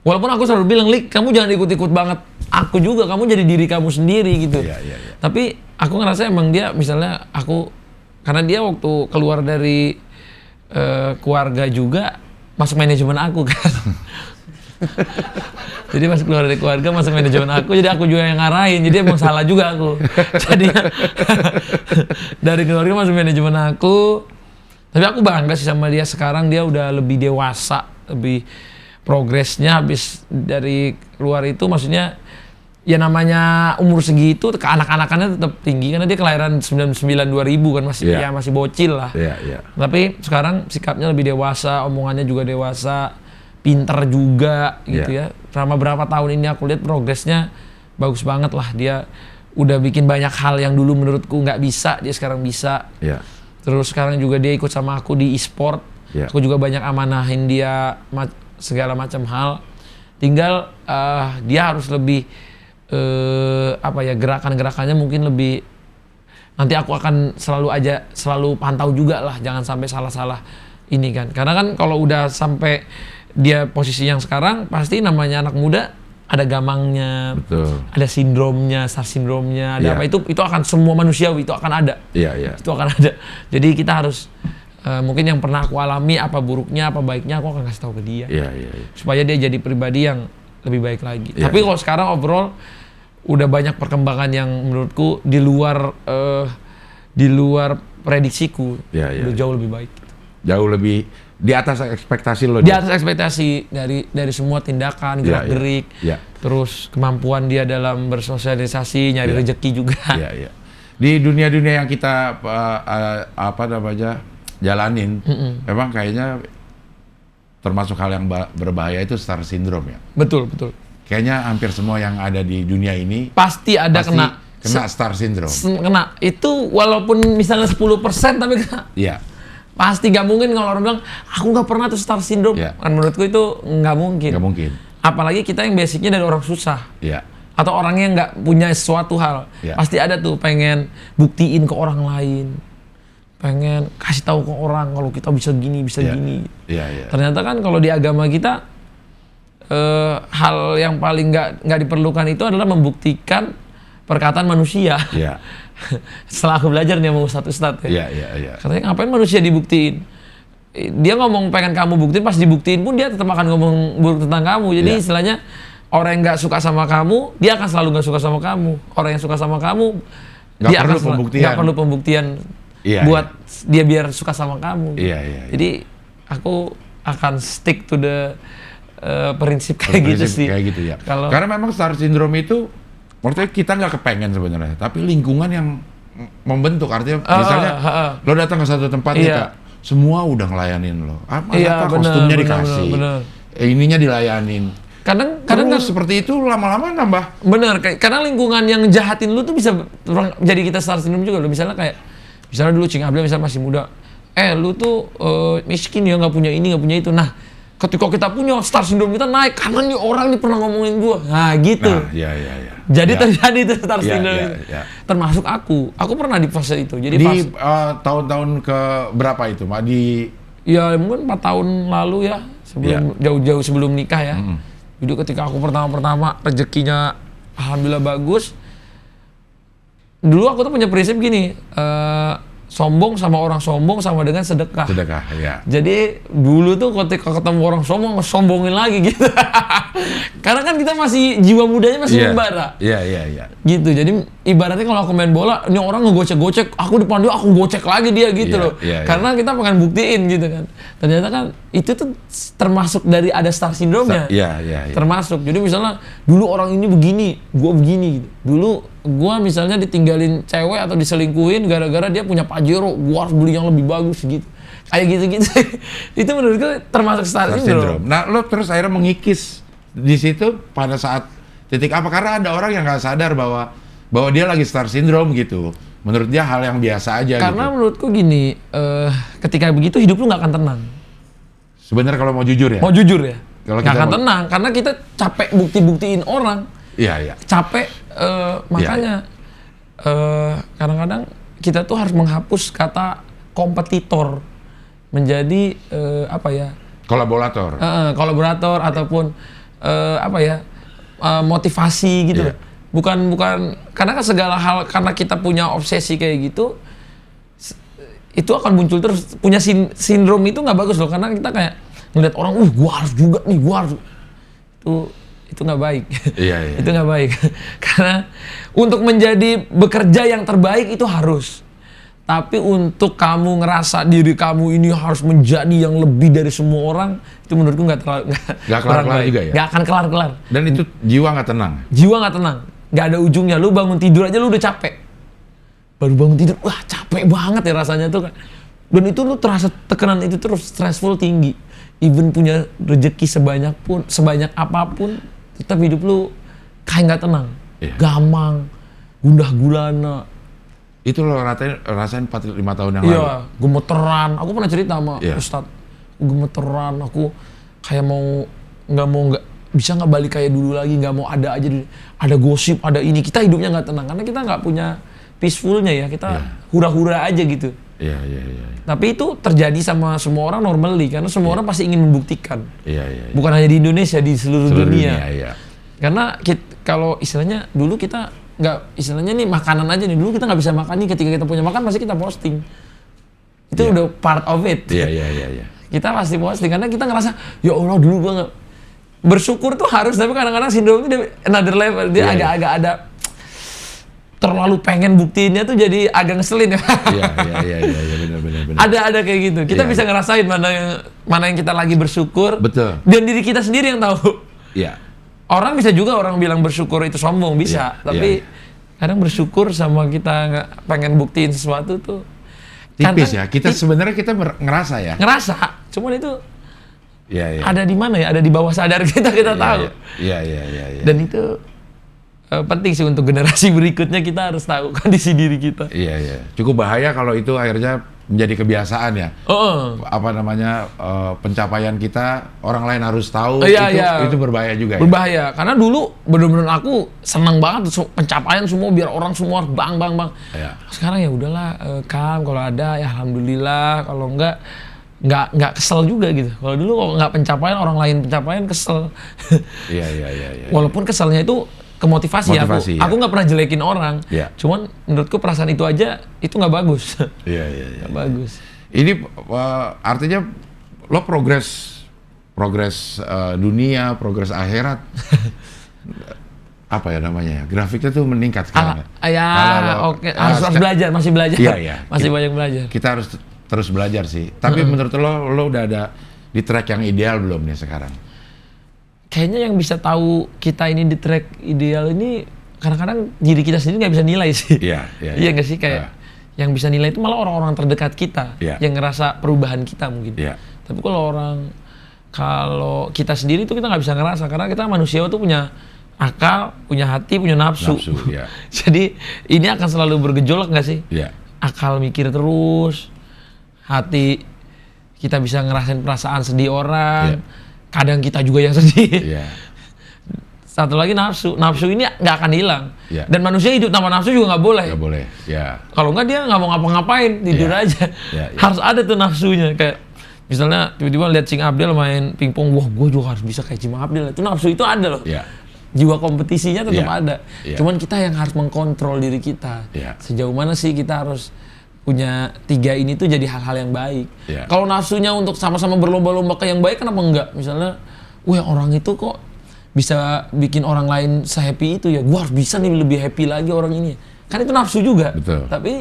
Walaupun aku selalu bilang, Lik, kamu jangan ikut-ikut banget. Aku juga, kamu jadi diri kamu sendiri gitu. Iya. Tapi aku ngerasa emang dia misalnya karena dia waktu keluar dari keluarga juga masuk manajemen aku kan. Jadi pas keluar dari keluarga masuk manajemen aku, jadi aku juga yang ngarahin. Jadi emang salah juga aku. Jadi dari keluarga masuk manajemen aku. Tapi aku bangga sih sama dia sekarang, dia udah lebih dewasa, lebih progresnya habis dari keluar itu, maksudnya ya namanya umur segitu ke anak-anakannya tetap tinggi karena dia kelahiran 99 2000 kan masih bocil lah. Iya. Tapi sekarang sikapnya lebih dewasa, omongannya juga dewasa, pinter juga gitu ya. Selama berapa tahun ini aku lihat progresnya bagus banget lah. Dia udah bikin banyak hal yang dulu menurutku nggak bisa, dia sekarang bisa. Iya. Terus sekarang juga dia ikut sama aku di e-sport. Aku juga banyak amanahin dia segala macam hal. Tinggal dia harus lebih gerakan-gerakannya mungkin lebih, nanti aku akan selalu pantau juga lah, jangan sampai salah-salah ini kan, karena kan kalau udah sampai dia posisi yang sekarang pasti namanya anak muda ada gamangnya. Betul. Ada sindromnya, star sindromnya, ada apa itu akan semua manusiawi itu akan ada. Iya. Itu akan ada. Jadi kita harus mungkin yang pernah aku alami apa buruknya apa baiknya aku akan kasih tahu ke dia. Iya. Supaya dia jadi pribadi yang lebih baik lagi. Tapi kalau sekarang overall udah banyak perkembangan yang menurutku di luar prediksiku. Udah jauh lebih baik. Jauh lebih di atas ekspektasi lo. Di atas ekspektasi dari semua tindakan, gerak-gerik. Terus kemampuan dia dalam bersosialisasi, nyari rezeki juga. Iya. Di dunia-dunia yang kita jalanin, memang kayaknya termasuk hal yang berbahaya itu star syndrome ya. Betul. Kayaknya hampir semua yang ada di dunia ini pasti kena star syndrome. Kena. Itu walaupun misalnya 10% tapi kena. Iya. Pasti gak mungkin kalau orang bilang, aku gak pernah tuh star syndrome. Kan menurutku itu gak mungkin. Gak mungkin. Apalagi kita yang basicnya dari orang susah. Iya. Atau orang yang gak punya suatu hal. Pasti ada tuh pengen buktiin ke orang lain. Pengen kasih tahu ke orang kalau kita bisa gini, gini. Iya. Ternyata kan kalau di agama kita, hal yang paling nggak diperlukan itu adalah membuktikan perkataan manusia. Iya. Setelah aku belajar nih sama Ustadz ya. Iya. Katanya ngapain manusia dibuktiin? Dia ngomong pengen kamu buktiin, pas dibuktiin pun dia tetap akan ngomong buruk tentang kamu. Jadi istilahnya orang yang nggak suka sama kamu, dia akan selalu nggak suka sama kamu. Orang yang suka sama kamu, dia nggak perlu pembuktian buat dia biar suka sama kamu. Iya. Jadi aku akan stick to the prinsip kayak gitu sih. Kayak gitu ya. Karena memang star syndrome itu, maksudnya kita nggak kepengen sebenarnya, tapi lingkungan yang membentuk. Artinya misalnya lo datang ke satu tempat nih, semua udah ngelayanin lo. Kostumnya dikasih, ininya dilayanin. Kadang kan seperti itu lama-lama nambah. Bener, karena lingkungan yang jahatin lu tuh bisa jadi kita star syndrome juga. Lo misalnya dulu Cing Abdul misalnya masih muda, lu tuh miskin ya, nggak punya ini, nggak punya itu. Nah, ketika kita punya star syndrome kita naik karena nih orang nih pernah ngomongin gua. Nah, gitu. Nah, iya. Jadi terjadi itu star syndrome. Termasuk aku pernah di fase itu. Jadi di tahun-tahun ke berapa itu, Mak? Ya mungkin 4 tahun lalu ya, jauh-jauh sebelum nikah ya. Jadi ketika aku pertama rezekinya alhamdulillah bagus, dulu aku tuh punya prinsip gini, sombong sama orang sombong sama dengan sedekah. Sedekah, ya. Jadi dulu tuh ketika ketemu orang sombong, sombongin lagi gitu. Karena kan kita masih, jiwa mudanya masih membara. Iya. Gitu, jadi ibaratnya kalau aku main bola, ini orang ngegocek-gocek, aku depan dia, aku gocek lagi dia gitu loh. Karena kita pengen buktiin gitu kan. Ternyata kan itu tuh termasuk dari ada star syndrome-nya. Iya. Termasuk, jadi misalnya dulu orang ini begini, gua begini gitu. Dulu gua misalnya ditinggalin cewek atau diselingkuhin gara-gara dia punya Pajero, gua harus beli yang lebih bagus gitu. Kayak gitu-gitu. Itu menurut gue termasuk star syndrome. Nah, lo terus akhirnya mengikis di situ pada saat titik apa? Karena ada orang yang nggak sadar bahwa dia lagi star syndrome gitu. Menurut dia hal yang biasa aja. Karena gitu. menurutku gini, ketika begitu hidup lu nggak akan tenang. Sebenarnya kalau mau jujur ya. Mau jujur ya. Kalau nggak akan tenang karena kita capek bukti-buktiin orang. Iya. Capek, makanya kadang-kadang kita tuh harus menghapus kata kompetitor menjadi kolaborator. Kolaborator ataupun motivasi gitu. Bukan karena kan segala hal, karena kita punya obsesi kayak gitu, itu akan muncul terus. Punya sindrom itu nggak bagus loh, karena kita kayak ngeliat orang, gua harus juga nih, gua harus. Itu nggak baik. Iya. Itu nggak baik. Karena untuk menjadi bekerja yang terbaik itu harus. Tapi untuk kamu ngerasa diri kamu ini harus menjadi yang lebih dari semua orang, itu menurutku nggak kelar-kelar juga ya? Nggak akan kelar-kelar. Dan itu jiwa nggak tenang? Jiwa nggak tenang. Nggak ada ujungnya. Lu bangun tidur aja lu udah capek. Baru bangun tidur, wah capek banget ya rasanya tuh kan. Dan itu lu terasa tekanan itu terus, stressful tinggi. Even punya rezeki sebanyak apapun, tetap hidup lu kayak nggak tenang. Gamang, gundah gulana. Itu lo rasain 4-5 tahun yang lalu? Iya, gemeteran. Aku pernah cerita sama Ustadz. Gemeteran, aku kayak nggak bisa nggak balik kayak dulu lagi, nggak mau ada aja, ada gosip, ada ini. Kita hidupnya nggak tenang, karena kita nggak punya peacefulnya ya, kita hura-hura aja gitu. Iya. Tapi itu terjadi sama semua orang normally, karena semua orang pasti ingin membuktikan. Iya. Bukan hanya di Indonesia, di seluruh dunia. Iya. Karena kalau istilahnya dulu kita nggak, istilahnya nih makanan aja nih, dulu kita nggak bisa makan nih, ketika kita punya makan pasti kita posting. Itu udah part of it. Iya. Kita pasti posting karena kita ngerasa, ya Allah dulu gua nggak bersyukur tuh harus, tapi kadang-kadang sindrom itu another level, dia agak-agak ada terlalu pengen buktiinnya tuh jadi agak ngeselin ya. Iya, benar. Ada kayak gitu. Kita bisa ngerasain mana yang kita lagi bersyukur. Betul. Dan diri kita sendiri yang tahu. Iya. Orang bisa juga orang bilang bersyukur itu sombong, bisa. Tapi kadang bersyukur sama kita nggak pengen buktiin sesuatu tuh tipis ya. Kita sebenarnya kita ngerasa ya. Ngerasa. Cuman itu Iya. ada di mana ya? Ada di bawah sadar kita tahu. Iya. Dan itu penting sih untuk generasi berikutnya, kita harus tahu kondisi diri kita. Iya. Cukup bahaya kalau itu akhirnya menjadi kebiasaan ya. Pencapaian kita orang lain harus tahu. Itu berbahaya juga. Berbahaya. Karena dulu benar-benar aku senang banget pencapaian semua, biar orang semua bang. Iya. Sekarang ya udahlah, kalau ada ya alhamdulillah, kalau nggak kesel juga gitu. Kalau dulu kalau nggak pencapaian, orang lain pencapaian, kesel. Iya. Walaupun keselnya itu kemotivasi ya. Aku nggak pernah jelekin orang. Cuman menurutku perasaan itu aja itu nggak bagus. Iya. Nggak bagus. Ini artinya lo progres dunia, progres akhirat. Apa ya namanya? Grafiknya tuh meningkat sekarang. Oke. Harus belajar, masih belajar. Iya. Masih banyak belajar. Kita harus terus belajar sih. Tapi menurut lo udah ada di track yang ideal belum nih sekarang? Kayaknya yang bisa tahu kita ini di track ideal ini kadang-kadang diri kita sendiri nggak bisa nilai sih. Iya nggak sih, kayak yang bisa nilai itu malah orang-orang terdekat kita yang ngerasa perubahan kita mungkin. Tapi kalau kita sendiri itu kita nggak bisa ngerasa, karena kita manusia tuh punya akal, punya hati, punya nafsu. Jadi ini akan selalu bergejolak nggak sih? Akal mikir terus, hati kita bisa ngerasain perasaan sedih orang. Kadang kita juga yang sedih. Satu lagi nafsu ini nggak akan hilang. Dan manusia hidup tanpa nafsu juga nggak boleh. Nggak boleh. Kalau nggak dia nggak mau ngapa-ngapain, tidur aja. Harus ada tuh nafsunya. Kayak misalnya tiba-tiba lihat Cing Abdel main pingpong, wah gue juga harus bisa kayak Cing Abdel. Itu nafsu itu ada loh. jiwa kompetisinya tetap Yeah. ada. Yeah. Cuman kita yang harus mengkontrol diri kita. Yeah. Sejauh mana sih kita harus punya 3 ini tuh jadi hal-hal yang baik. Yeah. Kalau nafsunya untuk sama-sama berlomba-lomba ke yang baik, kenapa enggak? Misalnya, wah orang itu kok bisa bikin orang lain se-happy itu ya, gua harus bisa nih lebih happy lagi orang ini. Kan itu nafsu juga. Betul. Tapi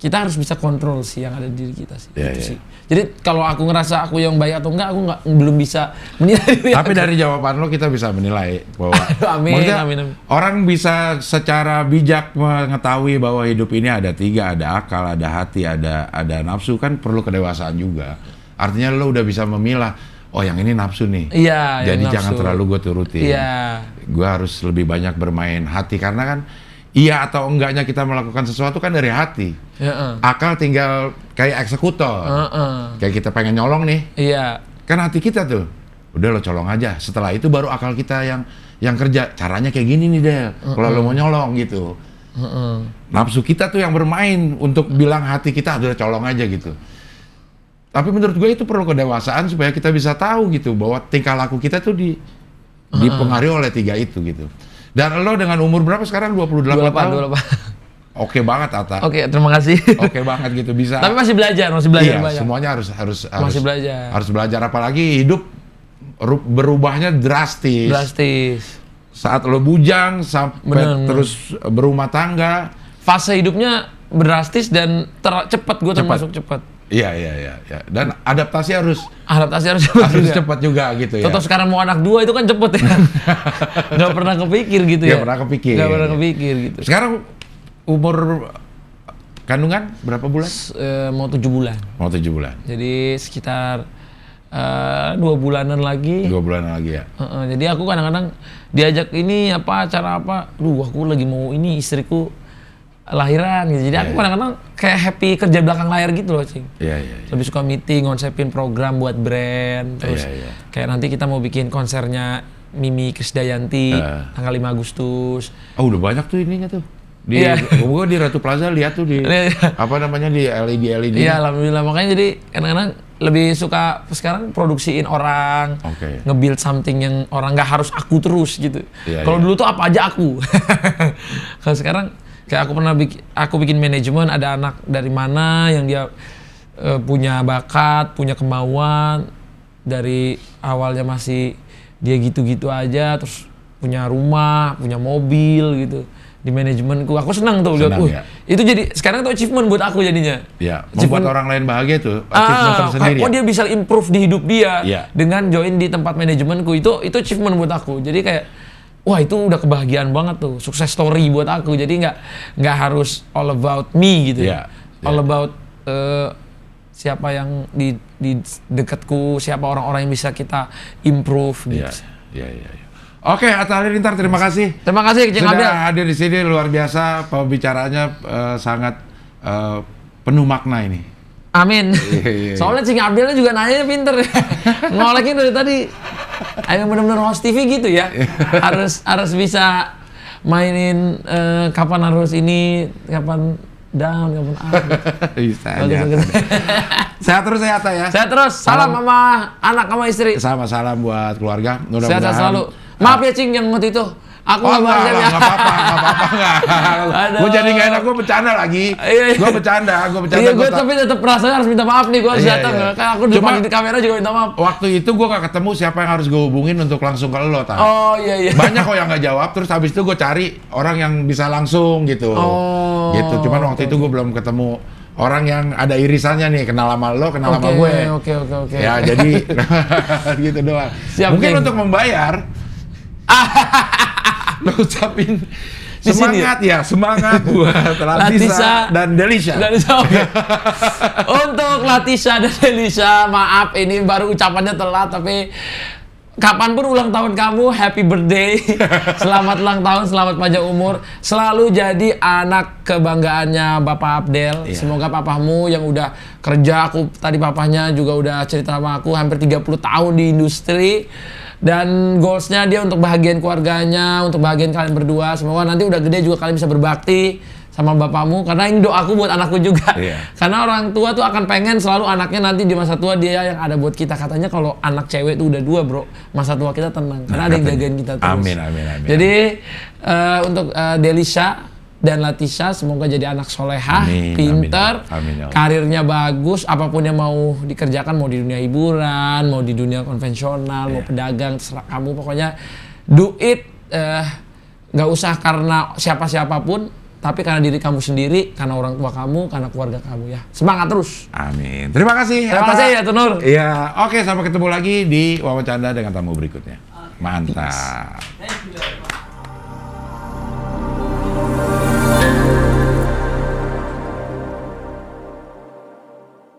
kita harus bisa kontrol sih yang ada di diri kita sih. Yeah, Itu yeah. sih. Jadi kalau aku ngerasa aku yang baik atau enggak, aku belum bisa menilai diri Tapi aku. dari jawaban lo kita bisa menilai bahwa Amin, maksudnya amin. orang bisa secara bijak mengetahui bahwa hidup ini ada 3, ada akal, ada hati, ada nafsu, kan perlu kedewasaan juga. Artinya lo udah bisa memilah, oh yang ini nafsu nih. Iya, Jadi yang jangan nafsu. terlalu gue turutin. Iya. Gue harus lebih banyak bermain hati karena kan iya atau enggaknya kita melakukan sesuatu kan dari hati. Heeh. Akal tinggal kayak eksekutor. Kayak kita pengen nyolong nih. Iya. Kan hati kita tuh, udah lo colong aja. Setelah itu baru akal kita yang kerja. Caranya kayak gini nih Del, kalau lo mau nyolong gitu. Nafsu kita tuh yang bermain untuk bilang hati kita udah colong aja gitu. Tapi menurut gue itu perlu kedewasaan supaya kita bisa tahu gitu bahwa tingkah laku kita tuh dipengaruhi oleh 3 itu gitu. Dan lo dengan umur berapa sekarang? 28 tahun? 28. Oke banget Atta. Oke, terima kasih. Oke banget gitu bisa. Tapi masih belajar Iya, banyak. semuanya harus Masih belajar. Harus belajar, apalagi hidup berubahnya drastis. Drastis. Saat lo bujang sampai Bener. terus berumah tangga. Fase hidupnya drastis dan cepat, gue termasuk cepat. Iya. Dan adaptasi harus Harus cepat juga. cepat juga gitu ya. Toto sekarang mau anak 2 itu kan cepet ya. Nggak pernah kepikir gitu ya. Nggak pernah kepikir. Nggak pernah kepikir gitu. Sekarang umur kandungan berapa bulan? Mau 7 bulan. Mau 7 bulan. Jadi sekitar 2 bulanan lagi. 2 bulan lagi ya. Jadi aku kadang-kadang diajak ini apa acara apa. Aku lagi mau ini istriku lahiran gitu. Jadi aku kadang-kadang kayak happy kerja belakang layar gitu loh, Cing. Iya. Lebih suka meeting, ngonsepin program buat brand. Terus kayak nanti kita mau bikin konsernya Mimi Krisdayanti tanggal 5 Agustus. Oh, udah banyak tuh ininya tuh. Gua di Ratu Plaza lihat tuh di apa namanya di LED. Iya, alhamdulillah. Makanya jadi kadang-kadang lebih suka sekarang produksiin orang, nge-build something yang orang nggak harus aku terus gitu. Kalau dulu tuh apa aja aku. Kalau sekarang kayak aku bikin manajemen, ada anak dari mana yang dia punya bakat, punya kemauan, dari awalnya masih dia gitu-gitu aja, terus punya rumah, punya mobil gitu. Di manajemenku, aku senang tuh lihat, ya? itu jadi sekarang tuh achievement buat aku jadinya. Iya, membuat orang lain bahagia tuh, achievement tersendiri. Kok dia bisa improve di hidup dia dengan join di tempat manajemenku, itu achievement buat aku. Jadi kayak, wah itu udah kebahagiaan banget tuh, sukses story buat aku. Jadi nggak harus all about me gitu, all about siapa yang di dekatku, siapa orang-orang yang bisa kita improve gitu. Iya. Oke, Atta Halilintar, terima kasih. Terima kasih, Cing Abdel. Sudah hadir di sini, luar biasa. Pembicaraannya sangat penuh makna ini. Amin. Soalnya Cing Abdelnya juga nanya pinter. Ngolekin dari tadi. Ayo bener-bener host TV gitu ya. harus bisa mainin kapan harus ini, kapan down, kapan up. Bisa aja. Sehat terus ya, Atta ya. Sehat terus. Salam sama anak sama istri. Sama salam buat keluarga. Sehat selalu. Maaf ya Cing yang waktu itu. Aku nggak enggak apa-apa. Gue jadi nggak enak, gue bercanda lagi. Gue bercanda. Iya, gue tapi tetap rasanya harus minta maaf nih, gue harus datang. Kayak aku di depan kamera juga minta maaf. Waktu itu gue nggak ketemu siapa yang harus gue hubungin untuk langsung ke lo, Tan. Oh iya. Banyak kok yang nggak jawab, terus habis itu gue cari orang yang bisa langsung gitu. Gitu. Cuman waktu itu gue belum ketemu orang yang ada irisannya nih, kenal sama lo, kenal sama gue. Oke. Ya jadi gitu doang. Siap, mungkin untuk membayar. Lo ucapin semangat ya, semangat buat Latisa dan Delisha. Untuk Latisa dan Delisha, maaf ini baru ucapannya telat, tapi kapanpun ulang tahun kamu, happy birthday. Selamat ulang tahun, selamat panjang umur. Selalu jadi anak kebanggaannya Bapak Abdel. Semoga papamu yang udah kerja, aku tadi papahnya juga udah cerita sama aku, hampir 30 tahun di industri. Dan goalsnya dia untuk bahagian keluarganya, untuk bahagian kalian berdua. Semoga nanti udah gede juga kalian bisa berbakti sama bapakmu, karena ini doaku buat anakku juga. Iya. Karena orang tua tuh akan pengen selalu anaknya nanti di masa tua dia yang ada buat kita. Katanya kalau anak cewek tuh udah 2 bro, masa tua kita tenang, karena ada yang jagain kita terus. Amin. Jadi untuk Delisha dan Latisha semoga jadi anak soleha, pinter, karirnya bagus, apapun yang mau dikerjakan, mau di dunia hiburan, mau di dunia konvensional, mau pedagang, terserah kamu, pokoknya do it, nggak usah karena siapa-siapapun, tapi karena diri kamu sendiri, karena orang tua kamu, karena keluarga kamu ya. Semangat terus. Amin. Terima kasih. Terima kasih ya Tunur. Iya, oke, sampai ketemu lagi di Wawancara dengan tamu berikutnya. Mantap.